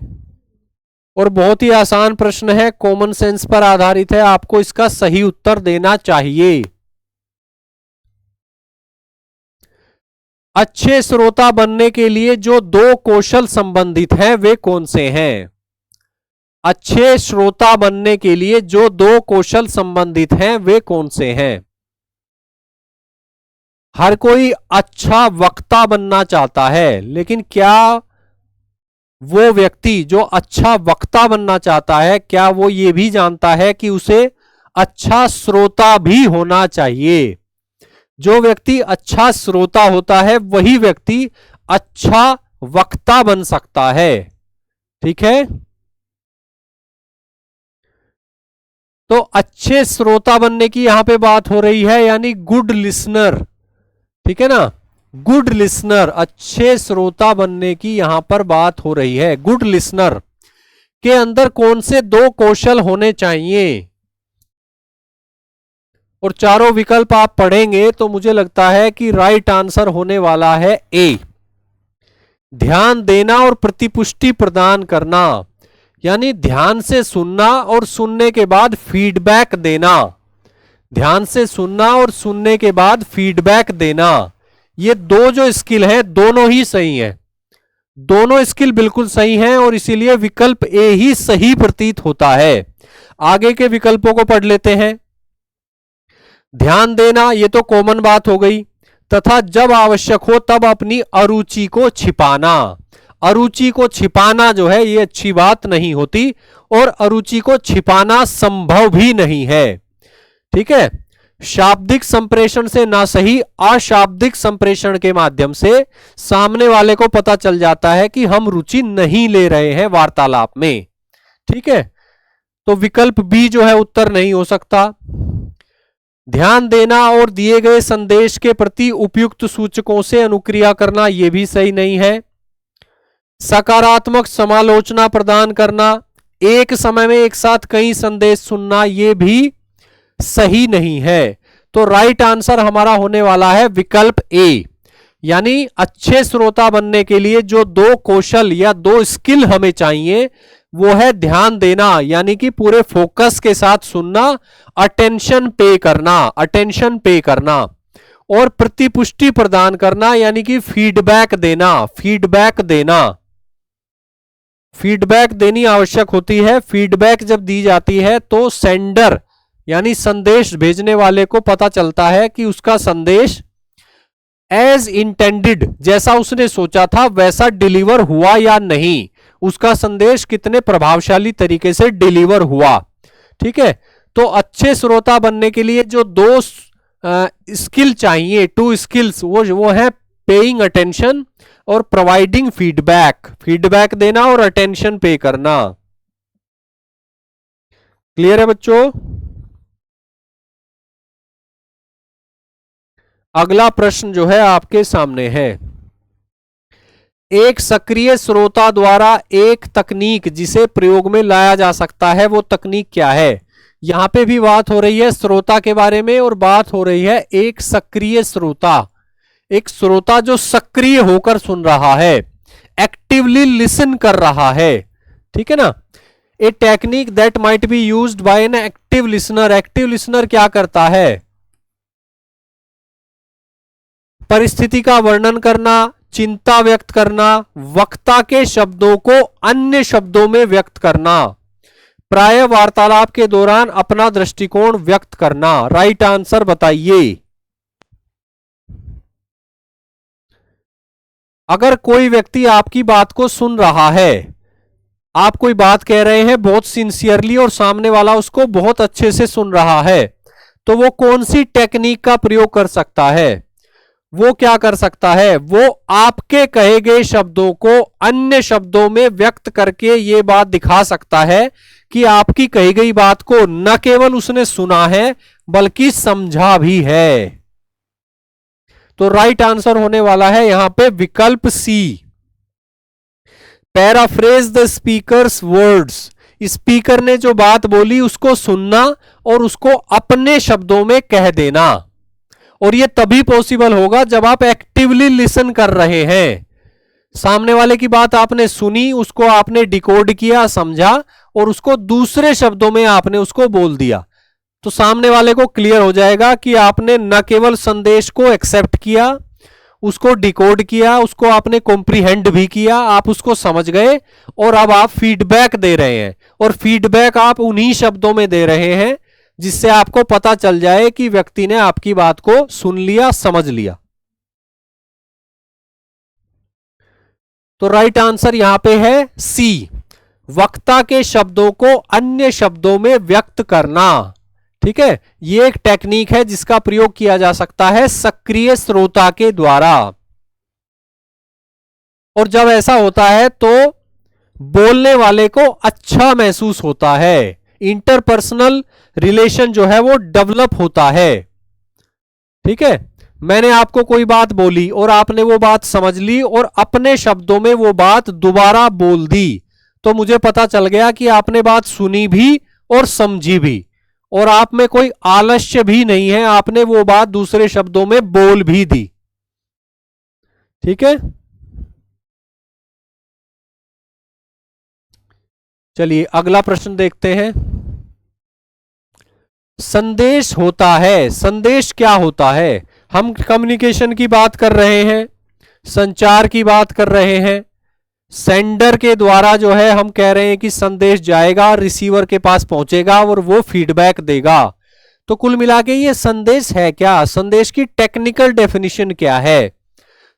और बहुत ही आसान प्रश्न है, कॉमन सेंस पर आधारित है, आपको इसका सही उत्तर देना चाहिए। अच्छे श्रोता बनने के लिए जो दो कौशल संबंधित हैं वे कौन से हैं? अच्छे श्रोता बनने के लिए जो दो कौशल संबंधित हैं वे कौन से हैं? हर कोई अच्छा वक्ता बनना चाहता है, लेकिन क्या वो व्यक्ति जो अच्छा वक्ता बनना चाहता है, क्या वो ये भी जानता है कि उसे अच्छा श्रोता भी होना चाहिए? जो व्यक्ति अच्छा श्रोता होता है वही व्यक्ति अच्छा वक्ता बन सकता है, ठीक है। तो अच्छे श्रोता बनने की यहां पे बात हो रही है, यानी गुड लिसनर, ठीक है ना, गुड लिसनर, अच्छे श्रोता बनने की यहां पर बात हो रही है। गुड लिसनर के अंदर कौन से दो कौशल होने चाहिए? और चारों विकल्प आप पढ़ेंगे तो मुझे लगता है कि राइट आंसर होने वाला है ए, ध्यान देना और प्रतिपुष्टि प्रदान करना, यानी ध्यान से सुनना और सुनने के बाद फीडबैक देना। ध्यान से सुनना और सुनने के बाद फीडबैक देना, ये दो जो स्किल है दोनों ही सही हैं, दोनों स्किल बिल्कुल सही हैं और इसीलिए विकल्प ए ही सही प्रतीत होता है। आगे के विकल्पों को पढ़ लेते हैं। ध्यान देना, ये तो कॉमन बात हो गई, तथा जब आवश्यक हो तब अपनी अरुचि को छिपाना। अरुचि को छिपाना जो है ये अच्छी बात नहीं होती और अरुचि को छिपाना संभव भी नहीं है, ठीक है। शाब्दिक संप्रेषण से ना सही अशाब्दिक संप्रेषण के माध्यम से सामने वाले को पता चल जाता है कि हम रुचि नहीं ले रहे हैं वार्तालाप में, ठीक है। तो विकल्प बी जो है उत्तर नहीं हो सकता। ध्यान देना और दिए गए संदेश के प्रति उपयुक्त सूचकों से अनुक्रिया करना, यह भी सही नहीं है। सकारात्मक समालोचना प्रदान करना, एक समय में एक साथ कई संदेश सुनना, यह भी सही नहीं है। तो राइट आंसर हमारा होने वाला है विकल्प ए, यानी अच्छे श्रोता बनने के लिए जो दो कौशल या दो स्किल हमें चाहिए वो है ध्यान देना, यानी कि पूरे फोकस के साथ सुनना, अटेंशन पे करना, अटेंशन पे करना, और प्रतिपुष्टि प्रदान करना, यानी कि फीडबैक देना, फीडबैक देना। फीडबैक देनी आवश्यक होती है। फीडबैक जब दी जाती है तो सेंडर यानी संदेश भेजने वाले को पता चलता है कि उसका संदेश एज इंटेंडेड, जैसा उसने सोचा था वैसा डिलीवर हुआ या नहीं, उसका संदेश कितने प्रभावशाली तरीके से डिलीवर हुआ, ठीक है। तो अच्छे श्रोता बनने के लिए जो दो स्किल चाहिए, टू स्किल्स, वो है पेइंग अटेंशन और प्रोवाइडिंग फीडबैक, फीडबैक देना और अटेंशन पे करना। क्लियर है बच्चों? अगला प्रश्न जो है आपके सामने है, एक सक्रिय श्रोता द्वारा एक तकनीक जिसे प्रयोग में लाया जा सकता है वो तकनीक क्या है? यहां पे भी बात हो रही है श्रोता के बारे में और बात हो रही है एक सक्रिय श्रोता, एक श्रोता जो सक्रिय होकर सुन रहा है, एक्टिवली लिसन कर रहा है, ठीक है ना। A technique that might be used by an active listener, active listener क्या करता है? परिस्थिति का वर्णन करना, चिंता व्यक्त करना, वक्ता के शब्दों को अन्य शब्दों में व्यक्त करना, प्राय वार्तालाप के दौरान अपना दृष्टिकोण व्यक्त करना। राइट आंसर बताइए। अगर कोई व्यक्ति आपकी बात को सुन रहा है, आप कोई बात कह रहे हैं बहुत सिंसियरली और सामने वाला उसको बहुत अच्छे से सुन रहा है, तो वो कौन सी टेक्निक का प्रयोग कर सकता है? वो क्या कर सकता है? वो आपके कहे गए शब्दों को अन्य शब्दों में व्यक्त करके ये बात दिखा सकता है कि आपकी कही गई बात को न केवल उसने सुना है बल्कि समझा भी है। तो राइट आंसर होने वाला है यहां पे विकल्प C, paraphrase the speaker's words. Speaker ने जो बात बोली उसको सुनना और उसको अपने शब्दों में कह देना, और यह तभी पॉसिबल होगा जब आप एक्टिवली लिसन कर रहे हैं। सामने वाले की बात आपने सुनी, उसको आपने डिकोड किया, समझा, और उसको दूसरे शब्दों में आपने उसको बोल दिया, तो सामने वाले को क्लियर हो जाएगा कि आपने न केवल संदेश को एक्सेप्ट किया, उसको डिकोड किया, उसको आपने कॉम्प्रीहेंड भी किया, आप उसको समझ गए, और अब आप फीडबैक दे रहे हैं, और फीडबैक आप उन्हीं शब्दों में दे रहे हैं जिससे आपको पता चल जाए कि व्यक्ति ने आपकी बात को सुन लिया, समझ लिया। तो राइट आंसर यहां पे है सी, वक्ता के शब्दों को अन्य शब्दों में व्यक्त करना। ठीक है, यह एक टेक्निक है जिसका प्रयोग किया जा सकता है सक्रिय श्रोता के द्वारा, और जब ऐसा होता है तो बोलने वाले को अच्छा महसूस होता है, इंटरपर्सनल रिलेशन जो है वो डेवलप होता है। ठीक है, मैंने आपको कोई बात बोली और आपने वो बात समझ ली और अपने शब्दों में वो बात दोबारा बोल दी, तो मुझे पता चल गया कि आपने बात सुनी भी और समझी भी, और आप में कोई आलस्य भी नहीं है, आपने वो बात दूसरे शब्दों में बोल भी दी। ठीक है, चलिए अगला प्रश्न देखते हैं। संदेश होता है, संदेश क्या होता है? हम कम्युनिकेशन की बात कर रहे हैं, संचार की बात कर रहे हैं, सेंडर के द्वारा जो है हम कह रहे हैं कि संदेश जाएगा, रिसीवर के पास पहुंचेगा और वो फीडबैक देगा। तो कुल मिला के ये संदेश है क्या? संदेश की टेक्निकल डेफिनेशन क्या है?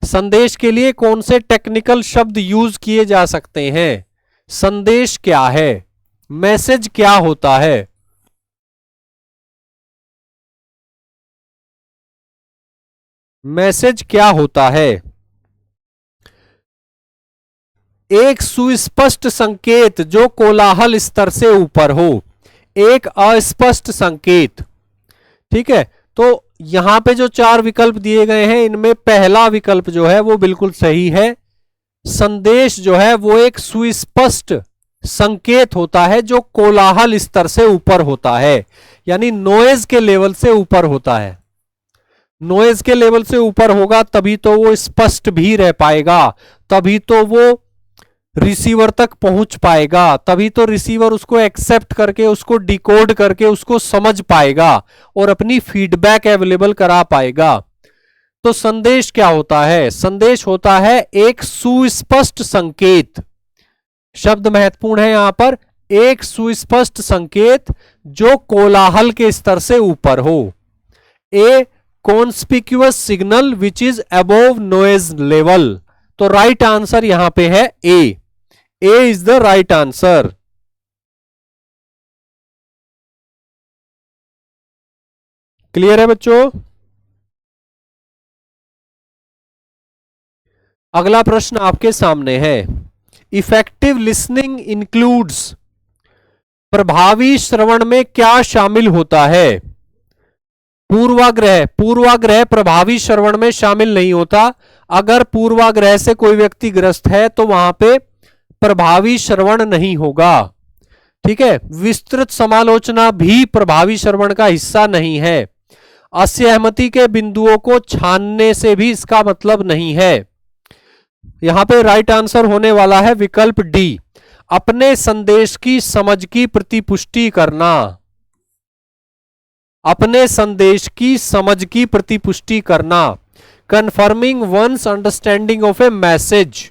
संदेश के लिए कौन से टेक्निकल शब्द यूज किए जा सकते हैं? संदेश क्या है? मैसेज क्या होता है? मैसेज क्या होता है? एक सुस्पष्ट संकेत जो कोलाहल स्तर से ऊपर हो, एक अस्पष्ट संकेत। ठीक है, तो यहां पे जो चार विकल्प दिए गए हैं इनमें पहला विकल्प जो है वो बिल्कुल सही है। संदेश जो है वो एक सुस्पष्ट संकेत होता है जो कोलाहल स्तर से ऊपर होता है, यानी नॉइज के लेवल से ऊपर होता है। नॉइज के लेवल से ऊपर होगा तभी तो वो स्पष्ट भी रह पाएगा, तभी तो वो रिसीवर तक पहुंच पाएगा, तभी तो रिसीवर उसको एक्सेप्ट करके, उसको डिकोड करके, उसको समझ पाएगा और अपनी फीडबैक अवेलेबल करा पाएगा। तो संदेश क्या होता है? संदेश होता है एक सुस्पष्ट संकेत। शब्द महत्वपूर्ण है यहां पर, एक सुस्पष्ट संकेत जो कोलाहल के स्तर से ऊपर हो। A conspicuous signal which is above noise level. तो राइट आंसर यहां पे है A is the right answer. Clear है बच्चों? अगला प्रश्न आपके सामने है। इफेक्टिव लिसनिंग इंक्लूड्स, प्रभावी श्रवण में क्या शामिल होता है? पूर्वाग्रह। पूर्वाग्रह प्रभावी श्रवण में शामिल नहीं होता। अगर पूर्वाग्रह से कोई व्यक्ति ग्रस्त है तो वहां पे प्रभावी श्रवण नहीं होगा। ठीक है, विस्तृत समालोचना भी प्रभावी श्रवण का हिस्सा नहीं है। असहमति के बिंदुओं को छानने से भी इसका मतलब नहीं है। यहां पे राइट आंसर होने वाला है विकल्प डी, अपने संदेश की समझ की प्रतिपुष्टि करना। अपने संदेश की समझ की प्रतिपुष्टि करना, confirming one's understanding of a message.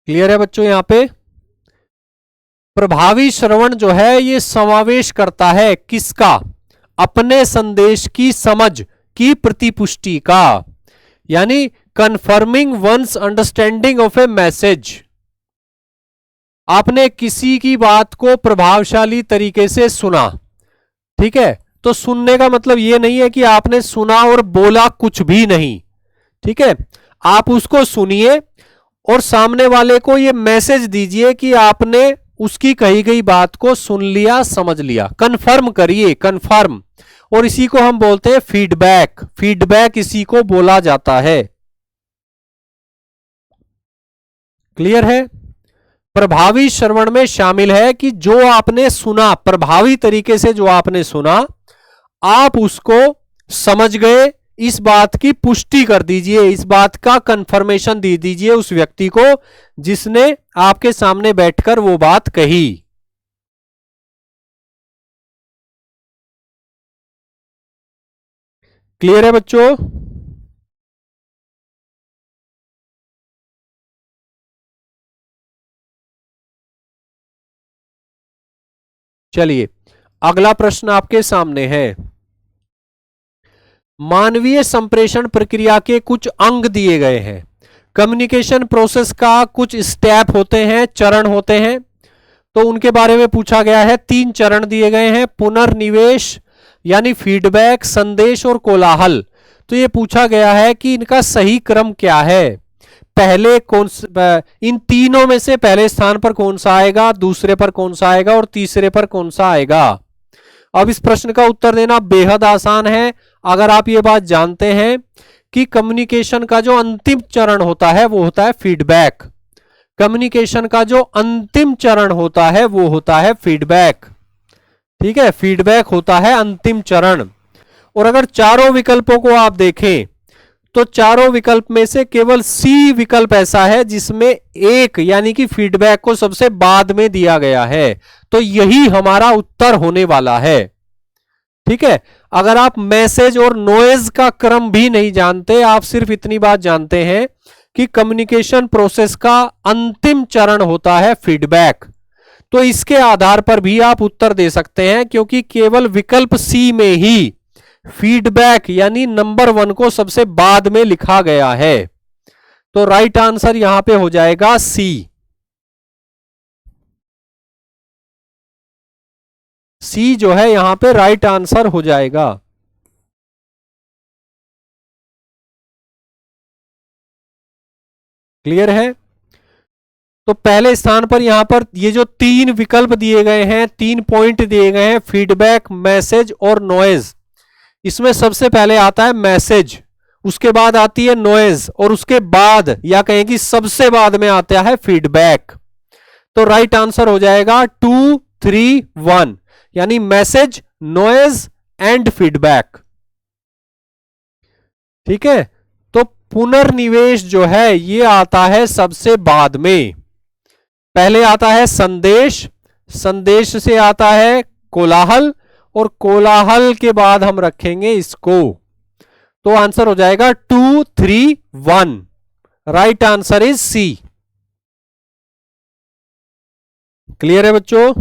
Clear है बच्चों? यहां पे प्रभावी श्रवण जो है ये समावेश करता है किसका? अपने संदेश की समझ की प्रतिपुष्टि का। यानी confirming one's understanding of a message. आपने किसी की बात को प्रभावशाली तरीके से सुना, ठीक है। तो सुनने का मतलब यह नहीं है कि आपने सुना और बोला कुछ भी नहीं, ठीक है। आप उसको सुनिए और सामने वाले को यह मैसेज दीजिए कि आपने उसकी कही गई बात को सुन लिया, समझ लिया। कंफर्म करिए, कंफर्म। और इसी को हम बोलते हैं फीडबैक। फीडबैक इसी को बोला जाता है। क्लियर है? प्रभावी श्रवण में शामिल है कि जो आपने सुना, प्रभावी तरीके से जो आपने सुना, आप उसको समझ गए, इस बात की पुष्टि कर दीजिए, इस बात का कंफर्मेशन दे दीजिए उस व्यक्ति को जिसने आपके सामने बैठकर वो बात कही। क्लियर है बच्चों? चलिए अगला प्रश्न आपके सामने है। मानवीय संप्रेषण प्रक्रिया के कुछ अंग दिए गए हैं। कम्युनिकेशन प्रोसेस का कुछ स्टेप होते हैं, चरण होते हैं, तो उनके बारे में पूछा गया है। 3 चरण दिए गए हैं, पुनर्निवेश यानी फीडबैक, संदेश और कोलाहल। तो ये पूछा गया है कि इनका सही क्रम क्या है। पहले कौन, इन तीनों में से पहले स्थान पर कौन सा आएगा, दूसरे पर कौन सा आएगा और तीसरे पर कौन सा आएगा। अब इस प्रश्न का उत्तर देना बेहद आसान है अगर आप ये बात जानते हैं कि कम्युनिकेशन का जो अंतिम चरण होता है वो होता है फीडबैक। कम्युनिकेशन का जो अंतिम चरण होता है वो होता है फीडबैक, ठीक है। फीडबैक होता है अंतिम चरण। और अगर चारों विकल्पों को आप देखें तो चारों विकल्प में से केवल सी विकल्प ऐसा है जिसमें एक यानी कि फीडबैक को सबसे बाद में दिया गया है। तो यही हमारा उत्तर होने वाला है, ठीक है। अगर आप मैसेज और नॉइज का क्रम भी नहीं जानते, आप सिर्फ इतनी बात जानते हैं कि कम्युनिकेशन प्रोसेस का अंतिम चरण होता है फीडबैक, तो इसके आधार पर भी आप उत्तर दे सकते हैं, क्योंकि केवल विकल्प सी में ही फीडबैक यानी नंबर 1 को सबसे बाद में लिखा गया है। तो राइट आंसर यहां पे हो जाएगा सी। सी जो है यहां पे राइट आंसर हो जाएगा। क्लियर है? तो पहले स्थान पर यहां पर ये जो 3 विकल्प दिए गए हैं, 3 पॉइंट दिए गए हैं, फीडबैक, मैसेज और नॉइज। इसमें सबसे पहले आता है मैसेज, उसके बाद आती है नॉइज और उसके बाद या कहें कि सबसे बाद में आता है फीडबैक। तो राइट आंसर हो जाएगा 2, 3, 1 यानी मैसेज, नॉइज एंड फीडबैक, ठीक है। तो पुनर्निवेश जो है ये आता है सबसे बाद में। पहले आता है संदेश, संदेश से आता है कोलाहल और कोलाहल के बाद हम रखेंगे इसको। तो आंसर हो जाएगा 2, 3, 1। Right answer is C. Clear है बच्चों?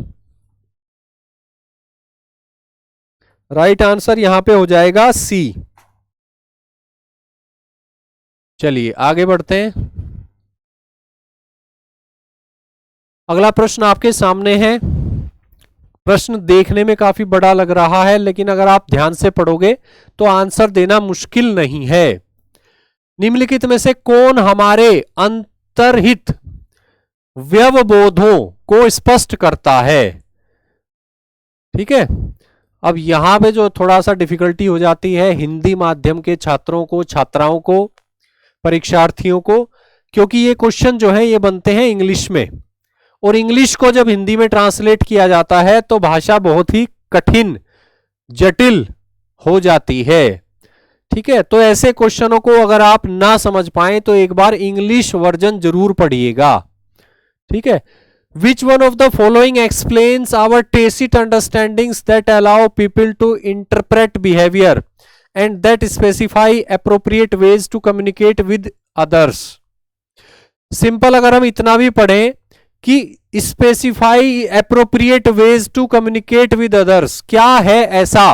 राइट आंसर यहां पे हो जाएगा सी। चलिए आगे बढ़ते हैं। अगला प्रश्न आपके सामने है। प्रश्न देखने में काफी बड़ा लग रहा है, लेकिन अगर आप ध्यान से पढ़ोगे तो आंसर देना मुश्किल नहीं है। निम्नलिखित में से कौन हमारे अंतर्हित व्यवबोधों को स्पष्ट करता है? ठीक है। अब यहां पे जो थोड़ा सा डिफिकल्टी हो जाती है हिंदी माध्यम के छात्रों को, छात्राओं को, परीक्षार्थियों को, क्योंकि ये क्वेश्चन जो है ये बनते हैं इंग्लिश में, और इंग्लिश को जब हिंदी में ट्रांसलेट किया जाता है तो भाषा बहुत ही कठिन, जटिल हो जाती है। ठीक है, तो ऐसे क्वेश्चनों को अगर आप ना समझ पाए तो एक बार इंग्लिश वर्जन जरूर पढ़िएगा। ठीक है। Which one of the following explains our tacit understandings that allow people to interpret behavior and that specify appropriate ways to communicate with others? Simple अगर हम इतना भी पढ़ें कि specify appropriate ways to communicate with others, क्या है ऐसा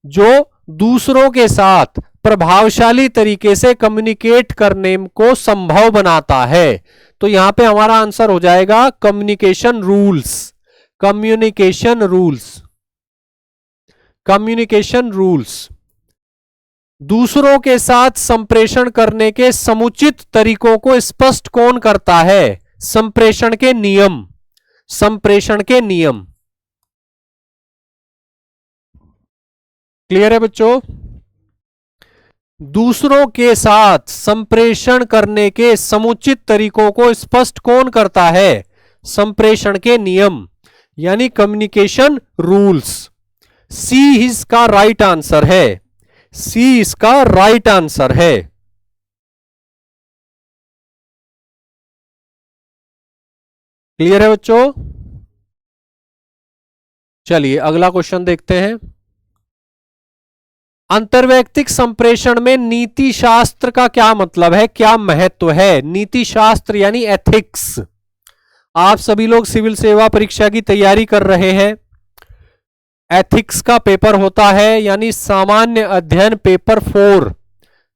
जो दूसरों के साथ प्रभावशाली तरीके से कम्युनिकेट करने को संभव बनाता है। तो यहां पे हमारा आंसर हो जाएगा communication rules. Communication rules, communication rules. दूसरों के साथ संप्रेषण करने के समुचित तरीकों को स्पष्ट कौन करता है? संप्रेषण के नियम, संप्रेषण के नियम। क्लियर है बच्चों? दूसरों के साथ संप्रेषण करने के समुचित तरीकों को स्पष्ट कौन करता है? संप्रेषण के नियम, यानी कम्युनिकेशन रूल्स। सी इसका राइट आंसर है, सी इसका राइट आंसर है। क्लियर है बच्चों? चलिए अगला क्वेश्चन देखते हैं। अंतर्वैयक्तिक संप्रेषण में नीति शास्त्र का क्या मतलब है, क्या महत्व है? नीति शास्त्र यानी एथिक्स। आप सभी लोग सिविल सेवा परीक्षा की तैयारी कर रहे हैं, एथिक्स का पेपर होता है, यानी सामान्य अध्ययन paper 4,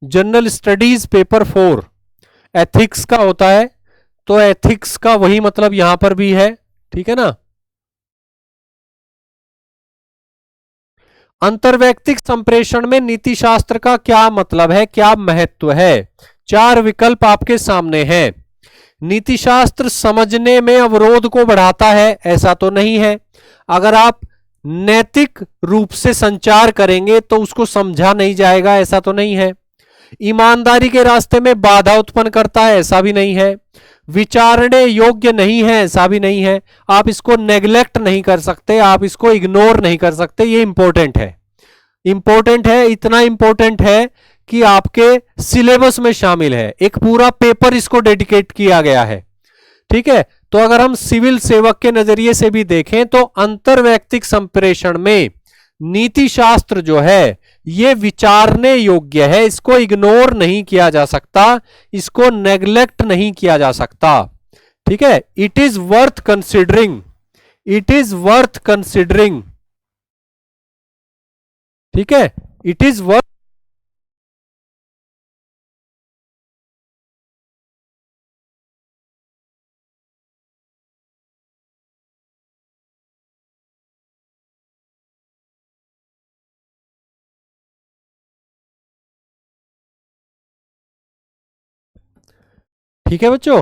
general studies paper 4 ethics का होता है। तो एथिक्स का वही मतलब यहां पर भी है, ठीक है ना। अंतर्वैयक्तिक संप्रेषण में नीति शास्त्र का क्या मतलब है, क्या महत्व है? 4 विकल्प आपके सामने हैं। नीति शास्त्र समझने में अवरोध को बढ़ाता है, ऐसा तो नहीं है। अगर आप नैतिक रूप से संचार करेंगे तो उसको समझा नहीं जाएगा, ऐसा तो नहीं है। ईमानदारी के रास्ते में बाधा उत्पन्न करता है, ऐसा भी नहीं है। विचारने योग्य नहीं है, ऐसा भी नहीं है। आप इसको नेग्लेक्ट नहीं कर सकते, आप इसको इग्नोर नहीं कर सकते। ये इंपॉर्टेंट है, इंपॉर्टेंट है, इतना इंपॉर्टेंट है कि आपके सिलेबस में शामिल है, एक पूरा पेपर इसको डेडिकेट किया गया है, ठीक है। तो अगर हम सिविल सेवक के नजरिए से भी देखें तो अंतर्वैयक्तिक संप्रेषण में नीति शास्त्र जो है ये विचारने योग्य है, इसको इग्नोर नहीं किया जा सकता, इसको नेग्लेक्ट नहीं किया जा सकता, ठीक है। It is worth considering, it is worth considering, ठीक है, इट इज वर्थ। ठीक है बच्चों,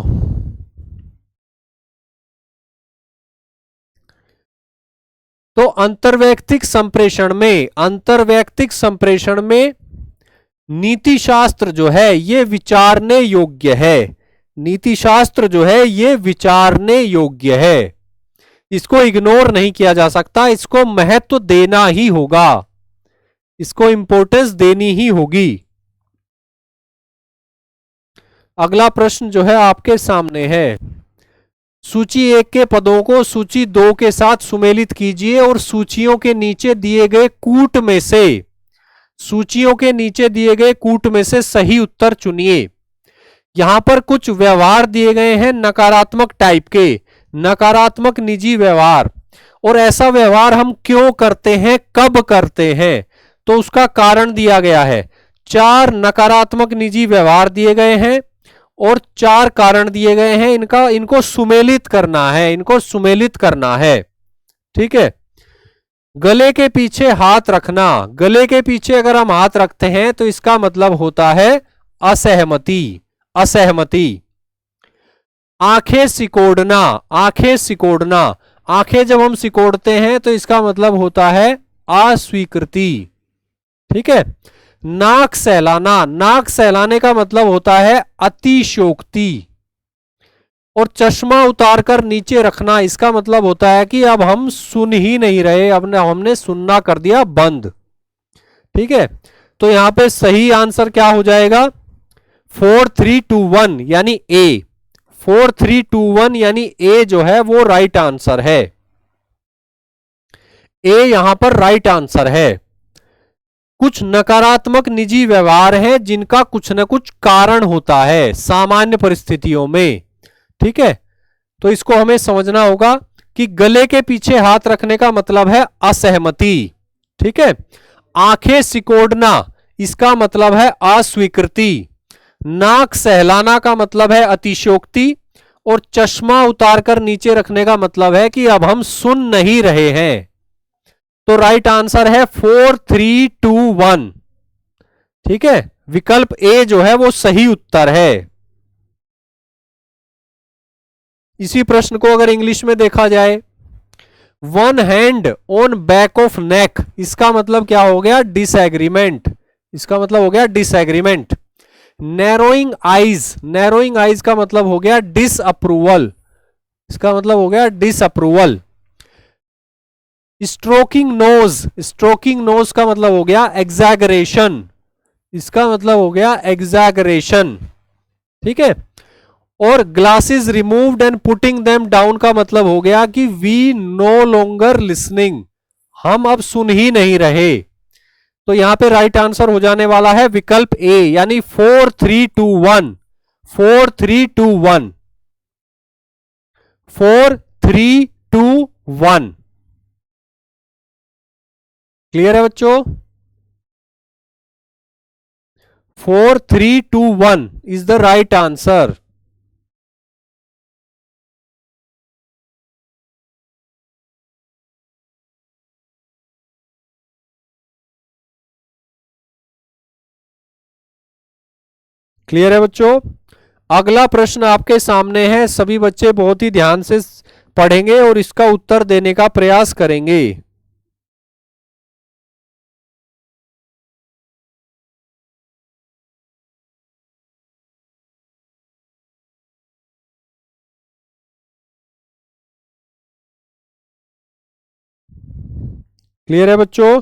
तो अंतर्वैयक्तिक संप्रेषण में, अंतर्वैयक्तिक संप्रेषण में नीति शास्त्र जो है ये विचारने योग्य है, नीति शास्त्र जो है ये विचारने योग्य है, इसको इग्नोर नहीं किया जा सकता, इसको महत्व देना ही होगा, इसको इंपॉर्टेंस देनी ही होगी। अगला प्रश्न जो है आपके सामने है, सूची 1 के पदों को सूची 2 के साथ सुमेलित कीजिए और सूचियों के नीचे दिए गए कूट में से, सूचियों के नीचे दिए गए कूट में से सही उत्तर चुनिए। यहां पर कुछ व्यवहार दिए गए हैं नकारात्मक टाइप के, नकारात्मक निजी व्यवहार, और ऐसा व्यवहार हम क्यों करते हैं, कब करते हैं, तो उसका कारण दिया गया है। 4 नकारात्मक निजी व्यवहार दिए गए हैं और 4 कारण दिए गए हैं, इनको सुमेलित करना है, इनको सुमेलित करना है, ठीक है। गले के पीछे हाथ रखना, गले के पीछे अगर हम हाथ रखते हैं तो इसका मतलब होता है असहमति, असहमति। आंखें सिकोड़ना, आंखें सिकोड़ना, आंखें जब हम सिकोड़ते हैं तो इसका मतलब होता है अस्वीकृति, ठीक है। नाक सहलाना, नाक सहलाने का मतलब होता है अतिशयोक्ति, और चश्मा उतारकर नीचे रखना, इसका मतलब होता है कि अब हम सुन ही नहीं रहे, अब हमने सुनना कर दिया बंद, ठीक है। तो यहां पे सही आंसर क्या हो जाएगा, 4 3 2 1 यानी ए, 4 3 2 1 यानी ए जो है वो राइट आंसर है, ए यहां पर राइट आंसर है। कुछ नकारात्मक निजी व्यवहार हैं जिनका कुछ न कुछ कारण होता है सामान्य परिस्थितियों में, ठीक है। तो इसको हमें समझना होगा कि गले के पीछे हाथ रखने का मतलब है असहमति, ठीक है। आंखें सिकोड़ना, इसका मतलब है अस्वीकृति। नाक सहलाना का मतलब है अतिशयोक्ति। और चश्मा उतारकर नीचे रखने का मतलब है कि अब हम सुन नहीं रहे हैं। तो राइट आंसर है 4 3 2 1। ठीक है, विकल्प ए जो है वो सही उत्तर है। इसी प्रश्न को अगर इंग्लिश में देखा जाए, one hand on back of neck, इसका मतलब क्या हो गया? डिसएग्रीमेंट। इसका मतलब हो गया disagreement. Narrowing eyes, narrowing eyes का मतलब हो गया डिसअप्रूवल। इसका मतलब हो गया disapproval. Stroking nose, stroking nose का मतलब हो गया एग्जैगरेशन। इसका मतलब हो गया एग्जैगरेशन। ठीक है। और glasses removed and putting them down का मतलब हो गया कि वी नो लॉन्गर लिसनिंग, हम अब सुन ही नहीं रहे। तो यहां पे राइट आंसर हो जाने वाला है विकल्प ए, यानी 4 3 2 1। 4 3 2 1। 4 3 2 1। क्लियर है बच्चों? 4 3 2 1 is the right answer. Clear है बच्चों? अगला प्रश्न आपके सामने है, सभी बच्चे बहुत ही ध्यान से पढ़ेंगे और इसका उत्तर देने का प्रयास करेंगे। क्लियर है बच्चों?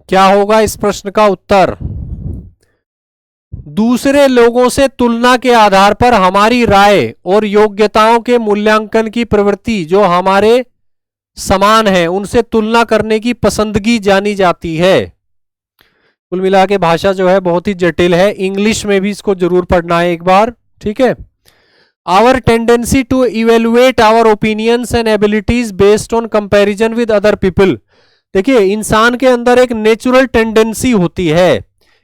क्या होगा इस प्रश्न का उत्तर? दूसरे लोगों से तुलना के आधार पर हमारी राय और योग्यताओं के मूल्यांकन की प्रवृत्ति जो हमारे समान है उनसे तुलना करने की पसंदगी जानी जाती है। कुल मिला के भाषा जो है बहुत ही जटिल है, इंग्लिश में भी इसको जरूर पढ़ना है एक बार। ठीक है। Our tendency to evaluate our opinions and abilities based on comparison with other people. देखिए, इंसान के अंदर एक नेचुरल टेंडेंसी होती है,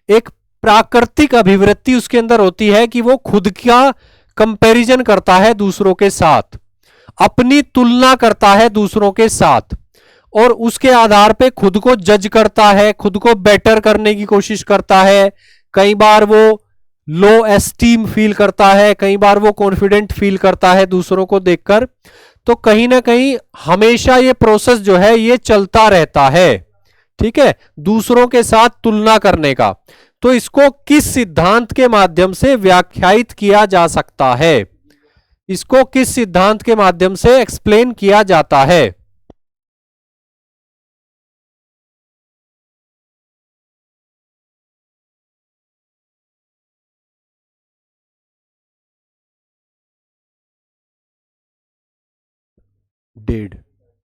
एक प्राकृतिक अभिवृत्ति उसके अंदर होती है कि वो खुद का कंपैरिजन करता है दूसरों के साथ, अपनी तुलना करता है दूसरों के साथ, और उसके आधार पे खुद को जज करता है, खुद को बेटर करने की कोशिश करता है। कई बार वो लो एस्टीम फील करता है, कई बार वो कॉन्फिडेंट फील करता है दूसरों को देखकर। तो कहीं ना कहीं हमेशा ये प्रोसेस जो है ये चलता रहता है। ठीक है, दूसरों के साथ तुलना करने का। तो इसको किस सिद्धांत के माध्यम से व्याख्यायित किया जा सकता है? इसको किस सिद्धांत के माध्यम से एक्सप्लेन किया जाता है? डेढ़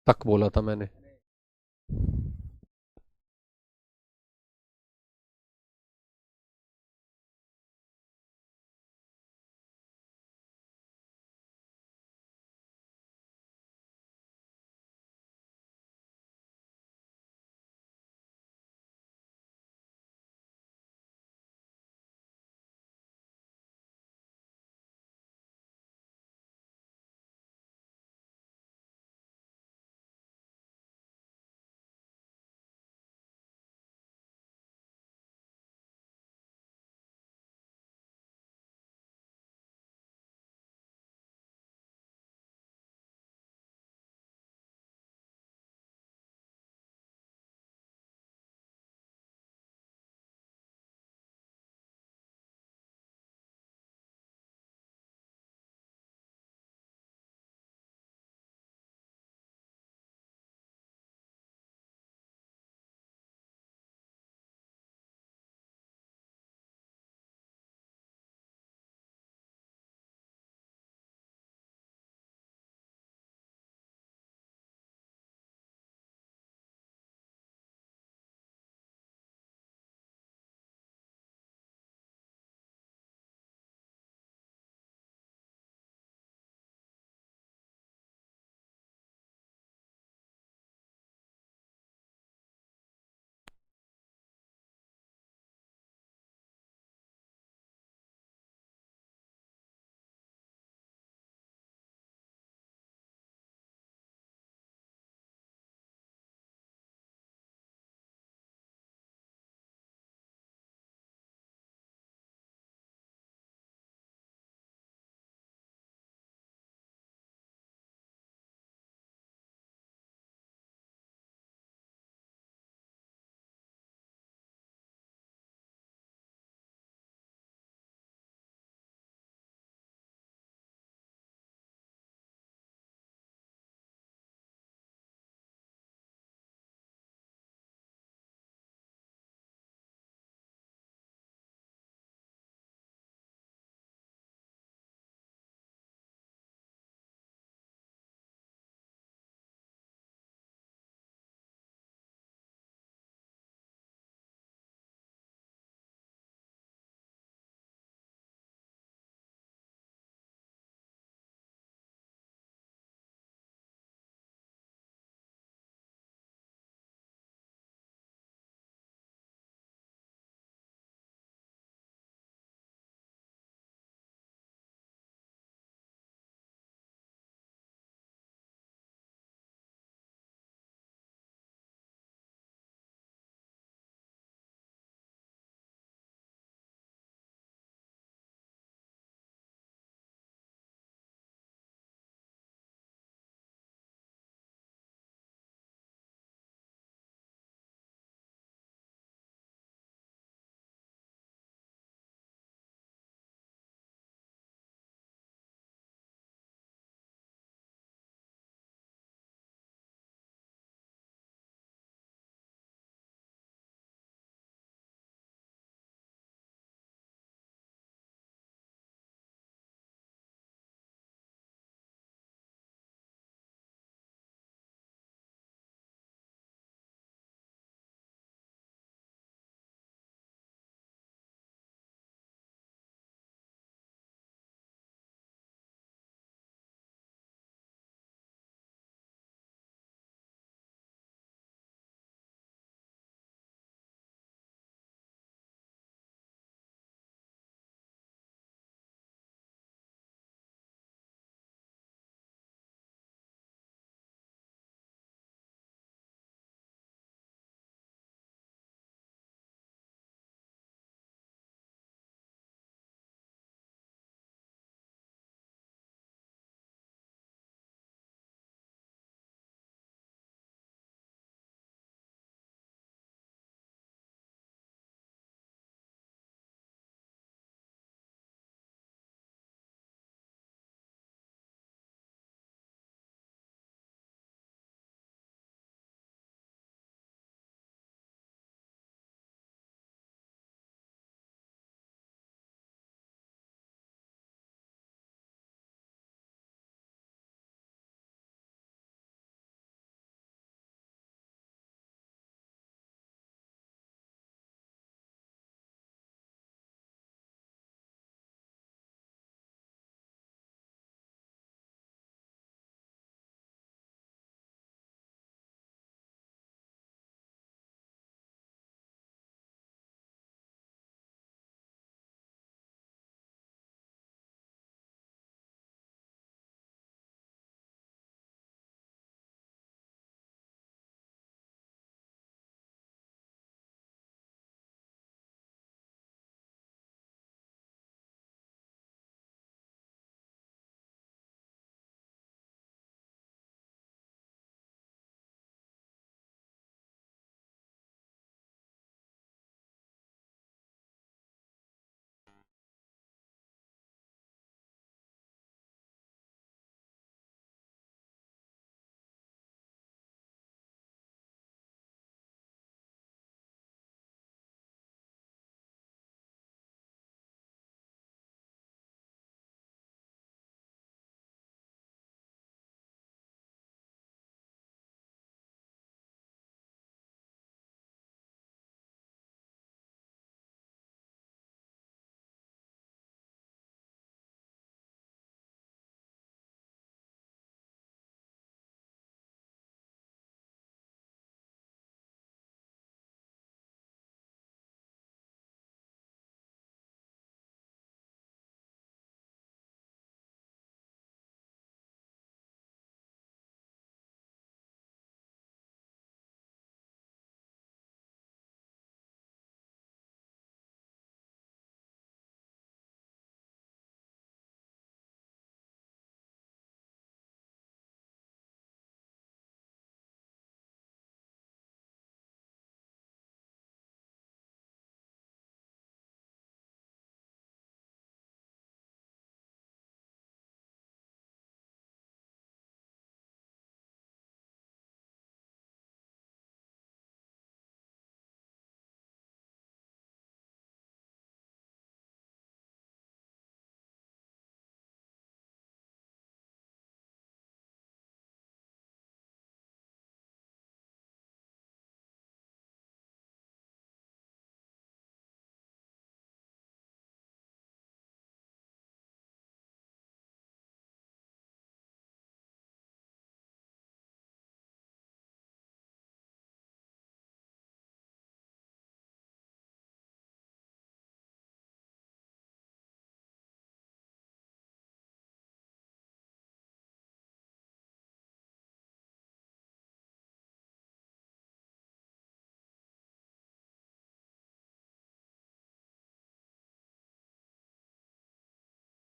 तक बोला था मैंने।